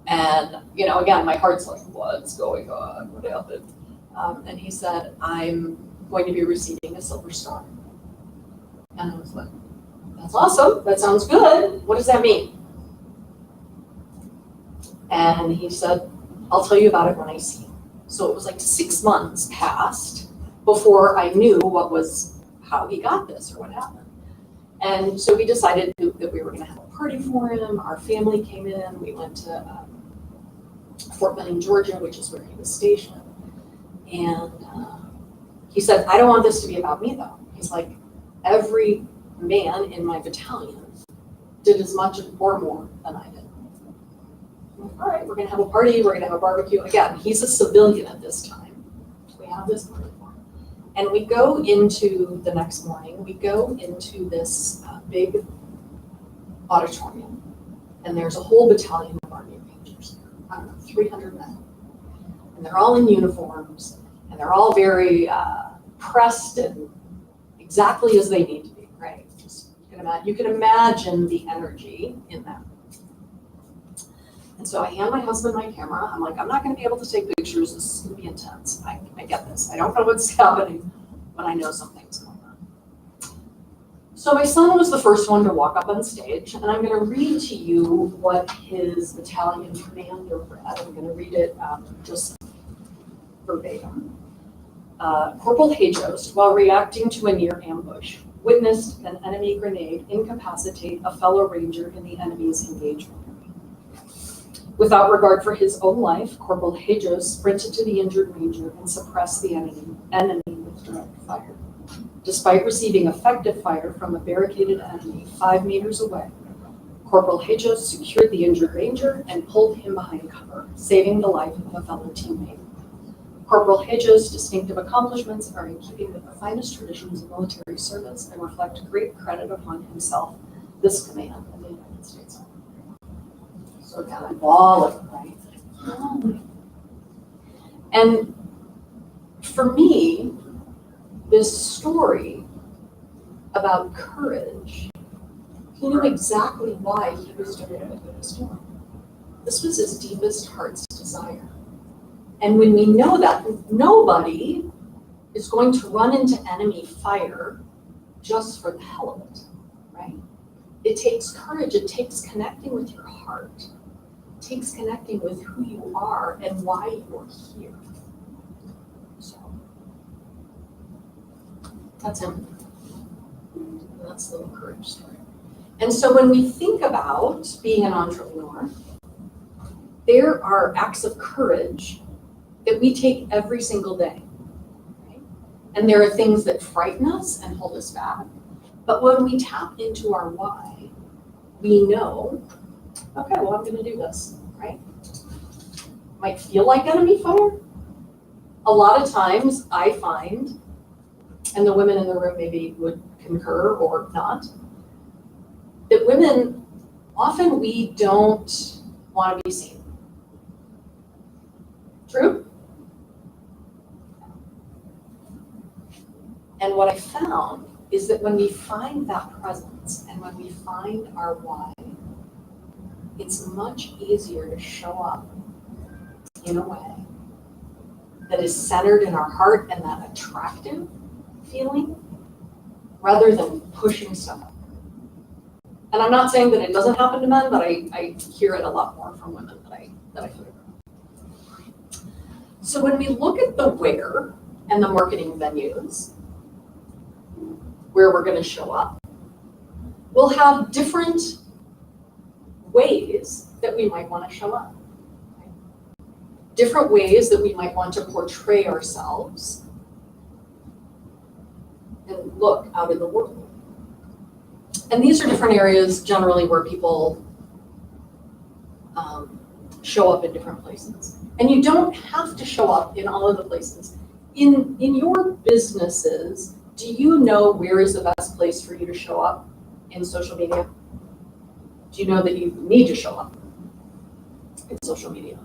And, again, my heart's like, what's going on? What happened? And he said, I'm going to be receiving a Silver Star. And I was like, that's awesome. That sounds good. What does that mean? And he said, I'll tell you about it when I see you. So it was like 6 months passed before I knew how he got this or what happened. And so we decided that we were going to have a party for him. Our family came in. We went to Fort Benning, Georgia, which is where he was stationed. And he said, I don't want this to be about me, though. He's like, every man in my battalion did as much or more than I did. All right, we're going to have a party. We're going to have a barbecue. Again, he's a civilian at this time. We have this party for him. And we go into the next morning, we go into this big auditorium. And there's a whole battalion of Army Rangers, I don't know, 300 men. And they're all in uniforms, and they're all very pressed and exactly as they need to be, right? Just you can imagine the energy in that. And so I hand my husband my camera. I'm like, I'm not going to be able to take pictures. This is going to be intense. I get this. I don't know what's happening, but I know something's going on. So my son was the first one to walk up on stage, and I'm going to read to you what his battalion commander read. I'm going to read it just verbatim. Corporal Hajos, while reacting to a near ambush, witnessed an enemy grenade incapacitate a fellow ranger in the enemy's engagement. Without regard for his own life, Corporal Hajos sprinted to the injured ranger and suppressed the enemy with direct fire. Despite receiving effective fire from a barricaded enemy 5 meters away, Corporal Hajos secured the injured ranger and pulled him behind cover, saving the life of a fellow teammate. Corporal Hajos' distinctive accomplishments are in keeping with the finest traditions of military service and reflect great credit upon himself, this command, and the United States Army. So again, I'm bawling, right? And for me, this story about courage, he knew exactly why he was doing what he was doing. This was his deepest heart's desire. And when we know that, nobody is going to run into enemy fire just for the hell of it, right? It takes courage. It takes connecting with your heart. It takes connecting with who you are and why you're here. So that's him. That's the little courage story. And so when we think about being an entrepreneur, there are acts of courage that we take every single day. Right? And there are things that frighten us and hold us back. But when we tap into our why, we know, okay, well, I'm going to do this, right? Might feel like enemy fire. A lot of times I find, and the women in the room maybe would concur or not, that women, often we don't want to be seen. True? And what I found is that when we find that presence and when we find our why, it's much easier to show up in a way that is centered in our heart and that attractive feeling rather than pushing stuff up. And I'm not saying that it doesn't happen to men, but I hear it a lot more from women that I hear. So when we look at the where and the marketing venues, where we're going to show up, we'll have different ways that we might want to show up. Right? Different ways that we might want to portray ourselves and look out in the world. And these are different areas generally where people show up in different places. And you don't have to show up in all of the places. In your businesses, do you know where is the best place for you to show up in social media? Do you know that you need to show up in social media?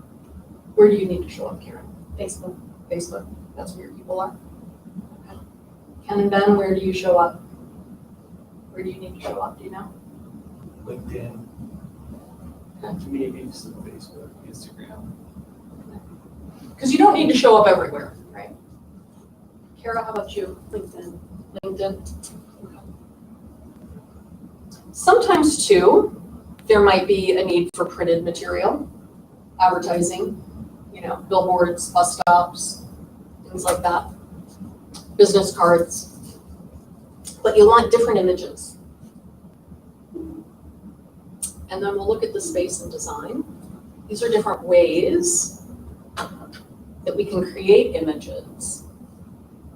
Where do you need to show up, Karen? Facebook. Facebook, that's where your people are. Okay. Ken and Ben, where do you show up? Where do you need to show up, do you know? LinkedIn. Okay. Maybe some Facebook, Instagram. Because you don't need to show up everywhere, right? Kara, how about you? LinkedIn. Sometimes too, there might be a need for printed material, advertising, billboards, bus stops, things like that, business cards. But you want different images. And then we'll look at the space and design. These are different ways that we can create images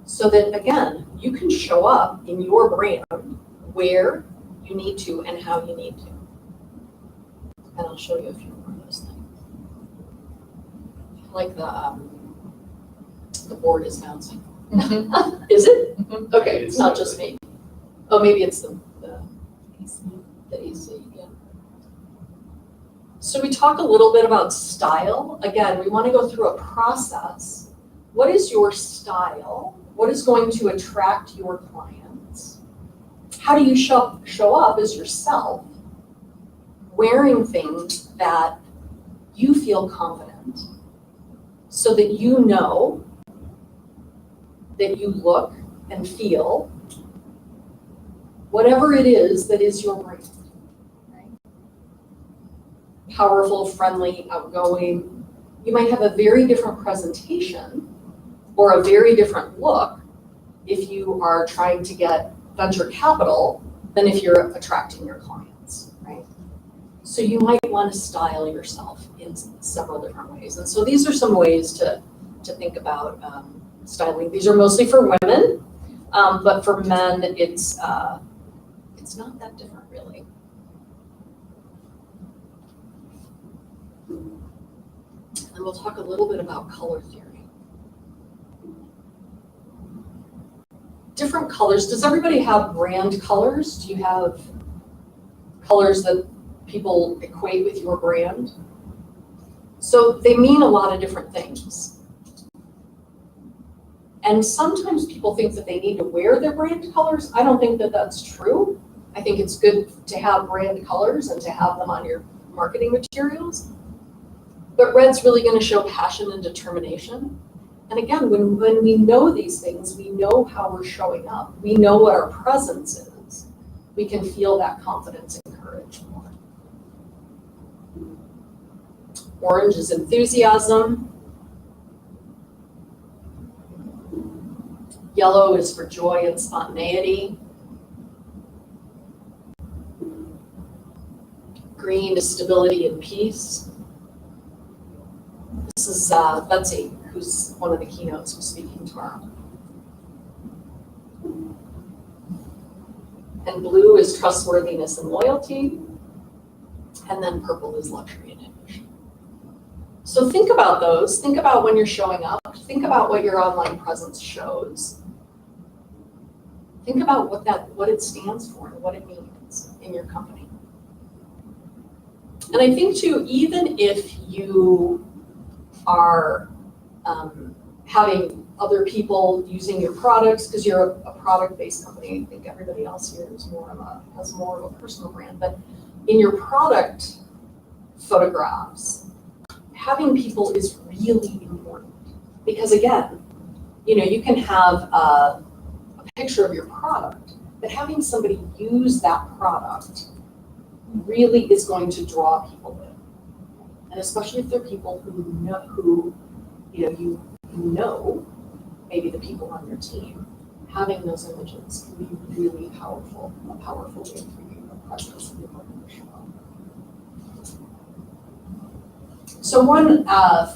so that, again, you can show up in your brand where you need to and how you need to. And I'll show you a few more of those things. Like the board is bouncing. Is it? Okay, it's not just me. Oh, maybe it's the AC, yeah. So we talk a little bit about style. Again, we want to go through a process. What is your style? What is going to attract your clients? How do you show up as yourself, wearing things that you feel confident so that you know that you look and feel whatever it is that is your brand. Right? Powerful, friendly, outgoing. You might have a very different presentation or a very different look if you are trying to get venture capital than if you're attracting your clients, right? So you might want to style yourself in several different ways. And so these are some ways to think about styling. These are mostly for women, but for men, it's not that different, really. And we'll talk a little bit about color theory. Different colors. Does everybody have brand colors? Do you have colors that people equate with your brand? So they mean a lot of different things. And sometimes people think that they need to wear their brand colors. I don't think that that's true. I think it's good to have brand colors and to have them on your marketing materials. But red's really going to show passion and determination. And again, when we know these things, we know how we're showing up. We know what our presence is. We can feel that confidence and courage more. Orange is enthusiasm. Yellow is for joy and spontaneity. Green is stability and peace. This is Betsy, who's one of the keynotes who's speaking tomorrow. And blue is trustworthiness and loyalty. And then purple is luxury and ambition. So think about those. Think about when you're showing up. Think about what your online presence shows. Think about what it stands for and what it means in your company. And I think too, even if you are having other people using your products, because you're a product-based company, I think everybody else here is has more of a personal brand, but in your product photographs, having people is really important. Because again, you can have a picture of your product, but having somebody use that product really is going to draw people in. And especially if they're people who you know, maybe the people on your team, having those images can be really powerful, a powerful way for you, a presence in your organization. So one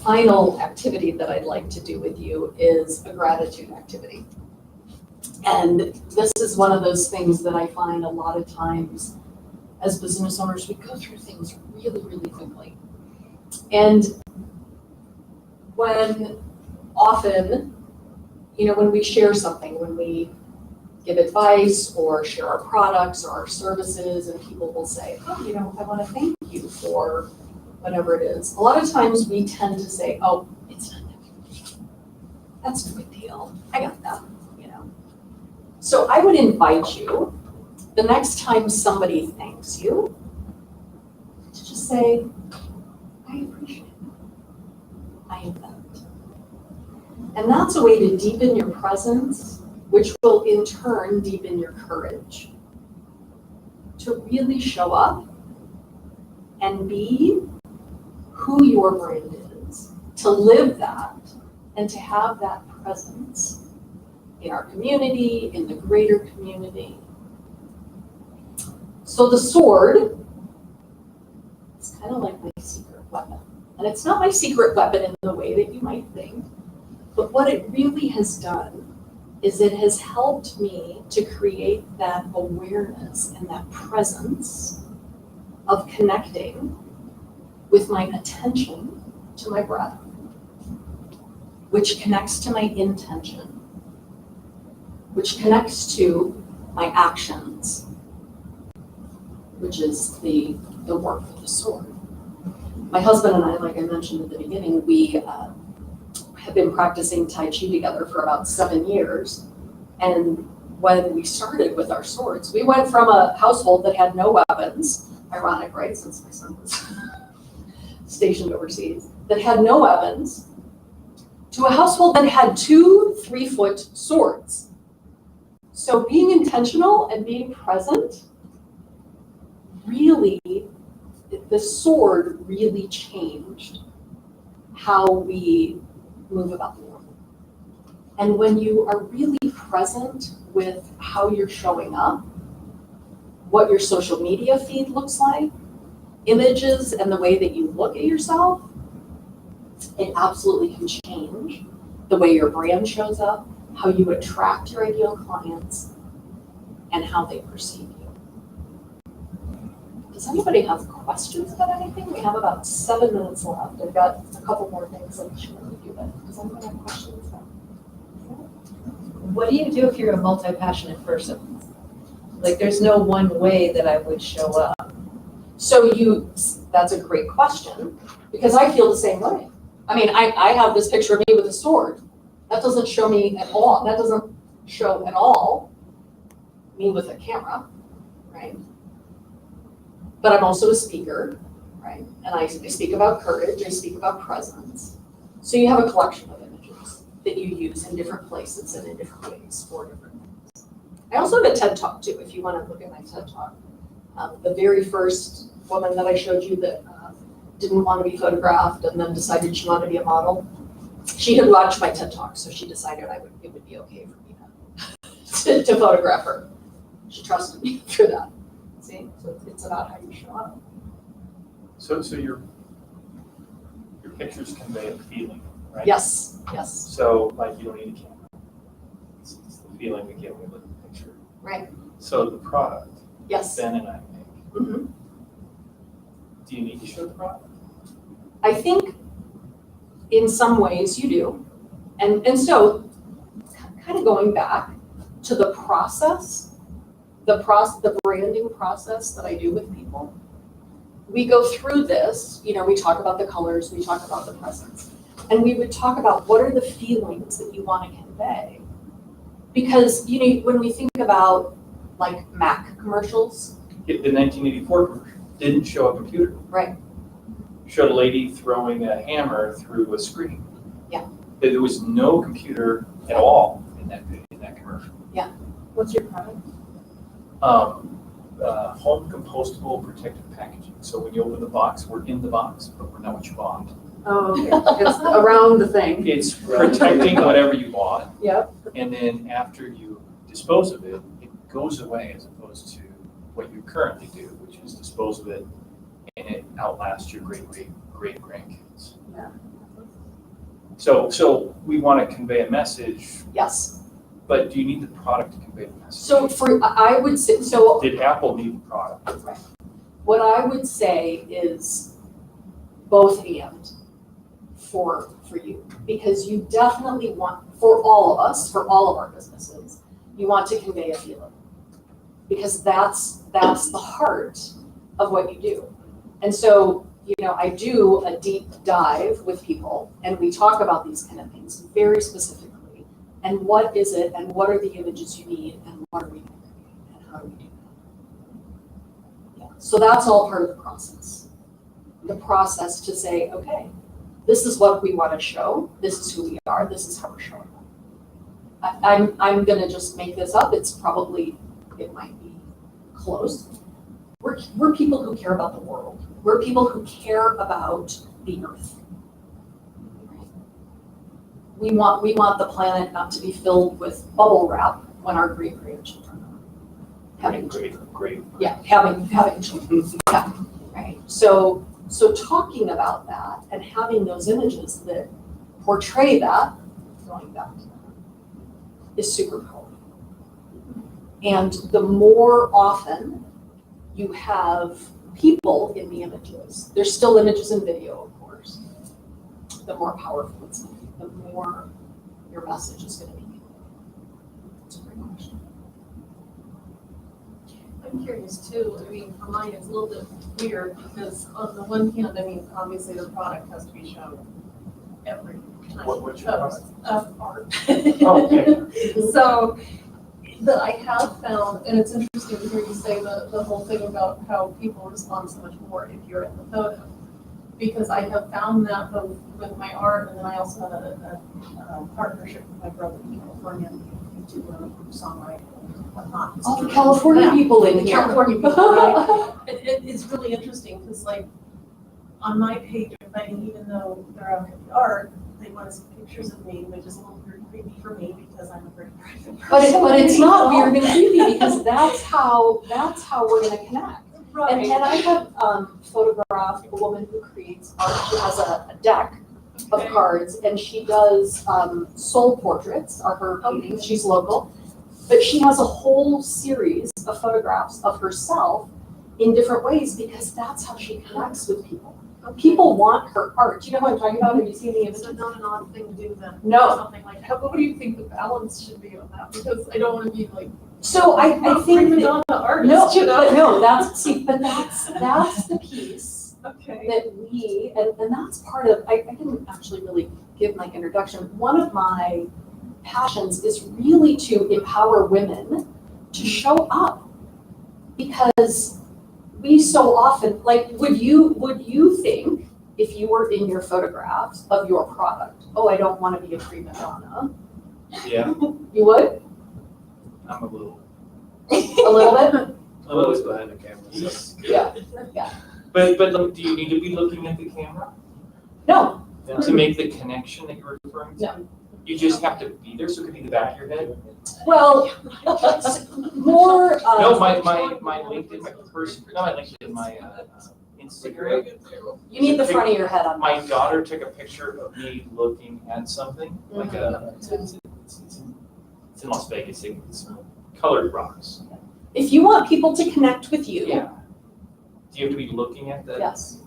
final activity that I'd like to do with you is a gratitude activity. And this is one of those things that I find a lot of times as business owners, we go through things really, really quickly. And when often, when we share something, when we give advice or share our products or our services, and people will say, oh, I want to thank you for whatever it is. A lot of times we tend to say, oh, it's not that big. That's no big deal. I got that, So I would invite you, the next time somebody thanks you, to just say, I appreciate it. I am that. And that's a way to deepen your presence, which will in turn deepen your courage to really show up and be who your brand is, to live that, and to have that presence in our community, in the greater community. So the sword is kind of like my secret weapon. And it's not my secret weapon in the way that you might think, but what it really has done is it has helped me to create that awareness and that presence of connecting with my attention to my breath, which connects to my intention, which connects to my actions, which is the work of the sword. My husband and I, like I mentioned at the beginning, we have been practicing Tai Chi together for about 7 years. And when we started with our swords, we went from a household that had no weapons, ironic, right, since my son was stationed overseas, that had no weapons, to a household that had 2 3-foot swords. So being intentional and being present, really, the sword really changed how we move about the world. And when you are really present with how you're showing up, what your social media feed looks like, images and the way that you look at yourself, it absolutely can change the way your brand shows up, how you attract your ideal clients, and how they perceive you. Does anybody have questions about anything? We have about 7 minutes left. I've got a couple more things I'll share with you, but does anybody have questions? What do you do if you're a multi-passionate person? Like, there's no one way that I would show up. So that's a great question, because I feel the same way. I mean, I have this picture of me with a sword. That doesn't show me at all. That doesn't show at all me with a camera, right? But I'm also a speaker, right? And I speak about courage, I speak about presence. So you have a collection of images that you use in different places and in different ways for different things. I also have a TED Talk too, if you want to look at my TED Talk. The very first woman that I showed you that didn't want to be photographed and then decided she wanted to be a model, she had watched my TED Talk, so she decided it would be okay for me to photograph her. She trusted me for that. See, so it's about how you show up. So your pictures convey a feeling, right? Yes, yes. So like you don't need a camera. It's the feeling we get when we look at the picture. Right. So the product. Yes. Ben and I make. Mm-hmm. Do you need to show the product? I think in some ways you do. And so kind of going back to the process, the branding process that I do with people, we go through this, we talk about the colors, we talk about the presence, and we would talk about what are the feelings that you want to convey. Because, when we think about like Mac commercials. The 1984 commercial didn't show a computer. Right. Showed a lady throwing a hammer through a screen. Yeah. There was no computer at all in that commercial. Yeah. What's your product? Home compostable protective packaging. So when you open the box, we're in the box, but we're not what you bought. Oh, okay. It's around the thing. It's protecting whatever you bought. Yep. And then after you dispose of it, it goes away as opposed to what you currently do, which is dispose of it and it outlasts your great grandkids. Yeah. So we want to convey a message. Yes. But do you need the product to convey the message? So I would say, did Apple need the product? Right. What I would say is both and for you, because you definitely want, for all of us, for all of our businesses, you want to convey a feeling, because that's the heart of what you do. And so, I do a deep dive with people and we talk about these kind of things very specifically. And what is it, and what are the images you need, and what are we doing, and how do we do that? Yeah. So that's all part of the process. The process to say, okay, this is what we want to show, this is who we are, this is how we're showing up. I'm gonna just make this up, it might be close. We're people who care about the world. We're people who care about the earth. We want the planet not to be filled with bubble wrap when our great-grandchildren are having children. Having children. Yeah, right. So talking about that and having those images that portray that, going back to that, is super powerful. And the more often you have people in the images, there's still images and video, of course, the more powerful it's going to be, the more your message is going to be. That's a great question. I'm curious too, I mean, for mine, it's a little bit weird because on the one hand, I mean, obviously the product has to be shown every time. What's your product? Art. Oh, okay. So, but I have found, and it's interesting to hear you say the whole thing about how people respond so much more if you're in the photo. Because I have found that both with my art, and then I also have a partnership with my brother in California, we do songwriting and whatnot. All the California people in The here. California people, right? It's really interesting, because like, on my page, even though they're out at the art, they want to see pictures of me, which is a little weird, creepy for me, because I'm a very private person. But it's not weird and creepy because that's how we're gonna connect. Right. And I have photographed a woman who creates art. She has a deck of cards and she does soul portraits are her paintings. She's local. But she has a whole series of photographs of herself in different ways because that's how she connects with people. People want her art. Do you know what I'm talking about? Have you seen the images? It's not an odd thing to do then. No. Something like that. What do you think the balance should be on that? Because I don't want to be like. So I think prima that, donna artist, no, you know? but no, that's the piece Okay. that we, and that's part of, I didn't actually really give my introduction. One of my passions is really to empower women to show up because we so often, like, would you think if you were in your photographs of your product, oh, I don't want to be a prima donna? Yeah, You would? I'm a little bit? behind the camera. So. Yeah. But look, do you need to be looking at the camera No. to make the connection that you're referring to? No. You just have to be there, so it could be the back of your head. Well, more. No, my LinkedIn, my LinkedIn, my Instagram. You need the front of your head on that. My daughter took a picture of me looking at something, like it's in Las Vegas, it's colored rocks. If you want people to connect with you. Yeah. Do you have to be looking at that? Yes.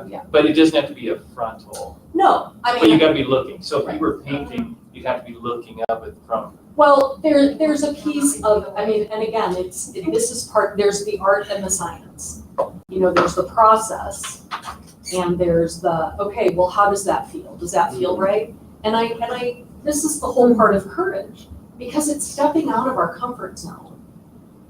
Yeah. But it doesn't have to be a frontal, No, I but you mean, gotta be looking. So if you were painting, you'd have to be looking up at from. well, there's a piece of, I mean, and again, this is part, there's the art and the science. You know, there's the process and there's the, okay, well, how does that feel? Does that feel right? And I, this is the whole part of courage because it's stepping out of our comfort zone.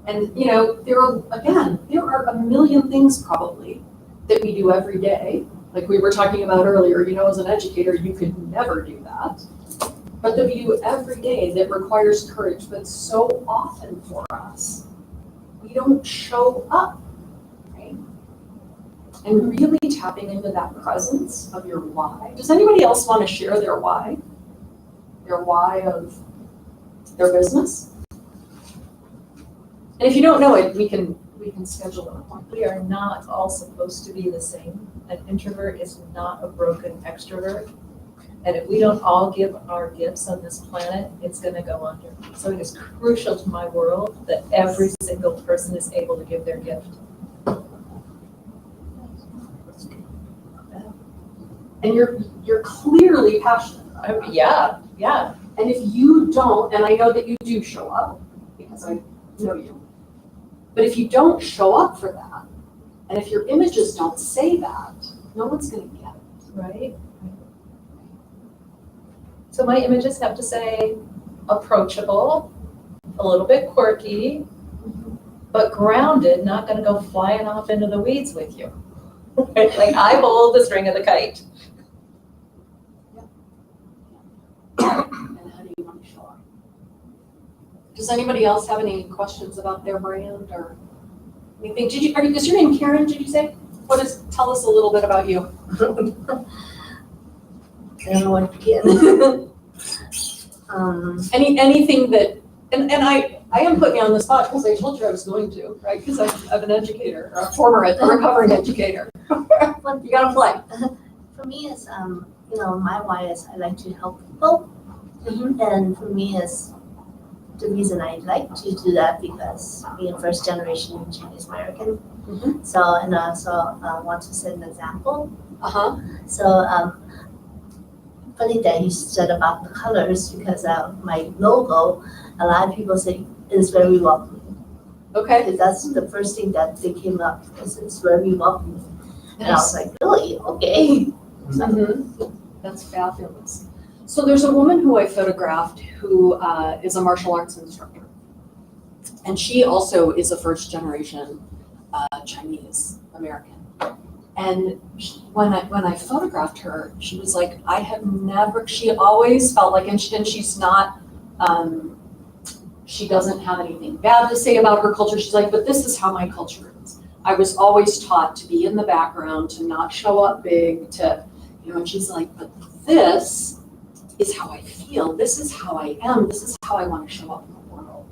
And, you know, there are a million things probably that we do every day. Like we were talking about earlier, you know, as an educator, you could never do that. But that we do every day that requires courage, but so often for us, we don't show up, right? And really tapping into that presence of your why. Does anybody else want to share their why? Their why of their business? And if you don't know it, we can schedule an appointment. We are not all supposed to be the same. An introvert is not a broken extrovert. And if we don't all give our gifts on this planet, it's gonna go under. So it is crucial to my world that every single person is able to give their gift. And you're clearly passionate about it. Yeah. And if you don't, and I know that you do show up, because I know you, but if you don't show up for that, and if your images don't say that, no one's gonna get it. Right? So my images have to say approachable, a little bit quirky, but grounded, not gonna go flying off into the weeds with you. Like I hold the string of the kite. And how do you want to show up? Does anybody else have any questions about their brand or anything? Is your name Karen, did you say? Tell us a little bit about you. I don't know where to begin. Anything that, and I am putting you on the spot because I told you I was going to, right? Because I'm an educator, or a recovering educator. You gotta play. For me, it's my why is I like to help people, and for me, is the reason I like to do that because being first generation Chinese American, so and I also want to set an example. So funny that you said about the colors because my logo, a lot of people say is very welcoming. Okay. Because that's the first thing that they came up, because it's very welcoming. And I was like, really? Okay. Mhm. That's fabulous. So there's a woman who I photographed who is a martial arts instructor. And she also is a first generation Chinese American. And when I photographed her, she was like, she always felt like, and she's not, she doesn't have anything bad to say about her culture. She's like, but this is how my culture is. I was always taught to be in the background, to not show up big, and she's like, but this is how I feel. This is how I am. This is how I want to show up in the world.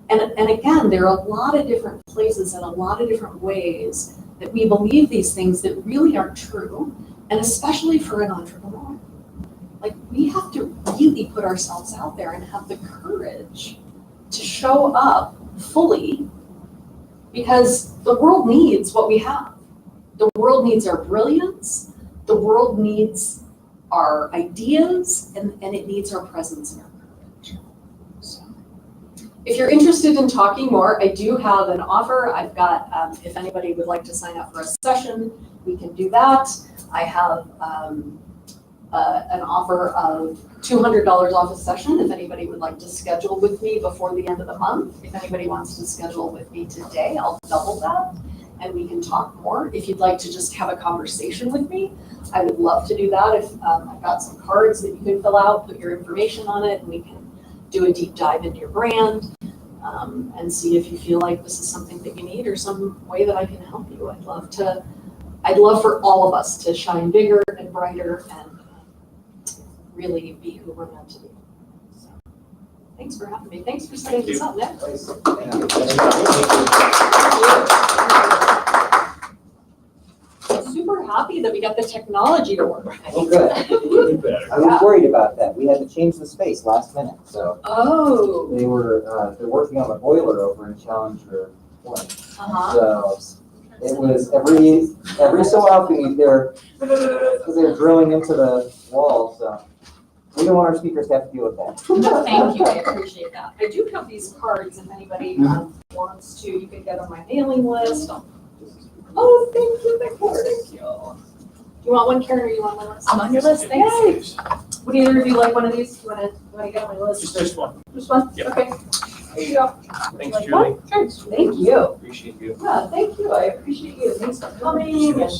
And again, there are a lot of different places and a lot of different ways that we believe these things that really aren't true, and especially for an entrepreneur. Like, we have to really put ourselves out there and have the courage to show up fully, because the world needs what we have. The world needs our brilliance, the world needs our ideas, and it needs our presence and our courage. So, if you're interested in talking more, I do have an offer. I've got, if anybody would like to sign up for a session, we can do that. I have an offer of $200 off a session if anybody would like to schedule with me before the end of the month. If anybody wants to schedule with me today, I'll double that and we can talk more. If you'd like to just have a conversation with me, I would love to do that. If I've got some cards that you can fill out, put your information on it, and we can do a deep dive into your brand and see if you feel like this is something that you need or some way that I can help you. I'd love for all of us to shine bigger and brighter and really be who we're meant to be. So, thanks for having me. Thanks for setting this up, Nick. I'm super happy that we got the technology to work. Oh, good. I was worried about that. We had to change the space last minute, so. Oh. They're working on the boiler over in Challenger Point. So it was every so often because they're drilling into the wall, so. We don't want our speakers to have to deal with that. Thank you, I appreciate that. I do have these cards if anybody wants to, you can get on my mailing list. Oh, thank you, Victor, thank you. Do you want one, Karen, or you want my list? I'm on your list, thanks. Would either of you like one of these? Do you want to get on my list? Just this one. This one? Yep. Okay. Here you go. Thanks, Like Julie. Sure. Thank you. Appreciate you. Yeah, thank you, I appreciate you. Thanks for coming. And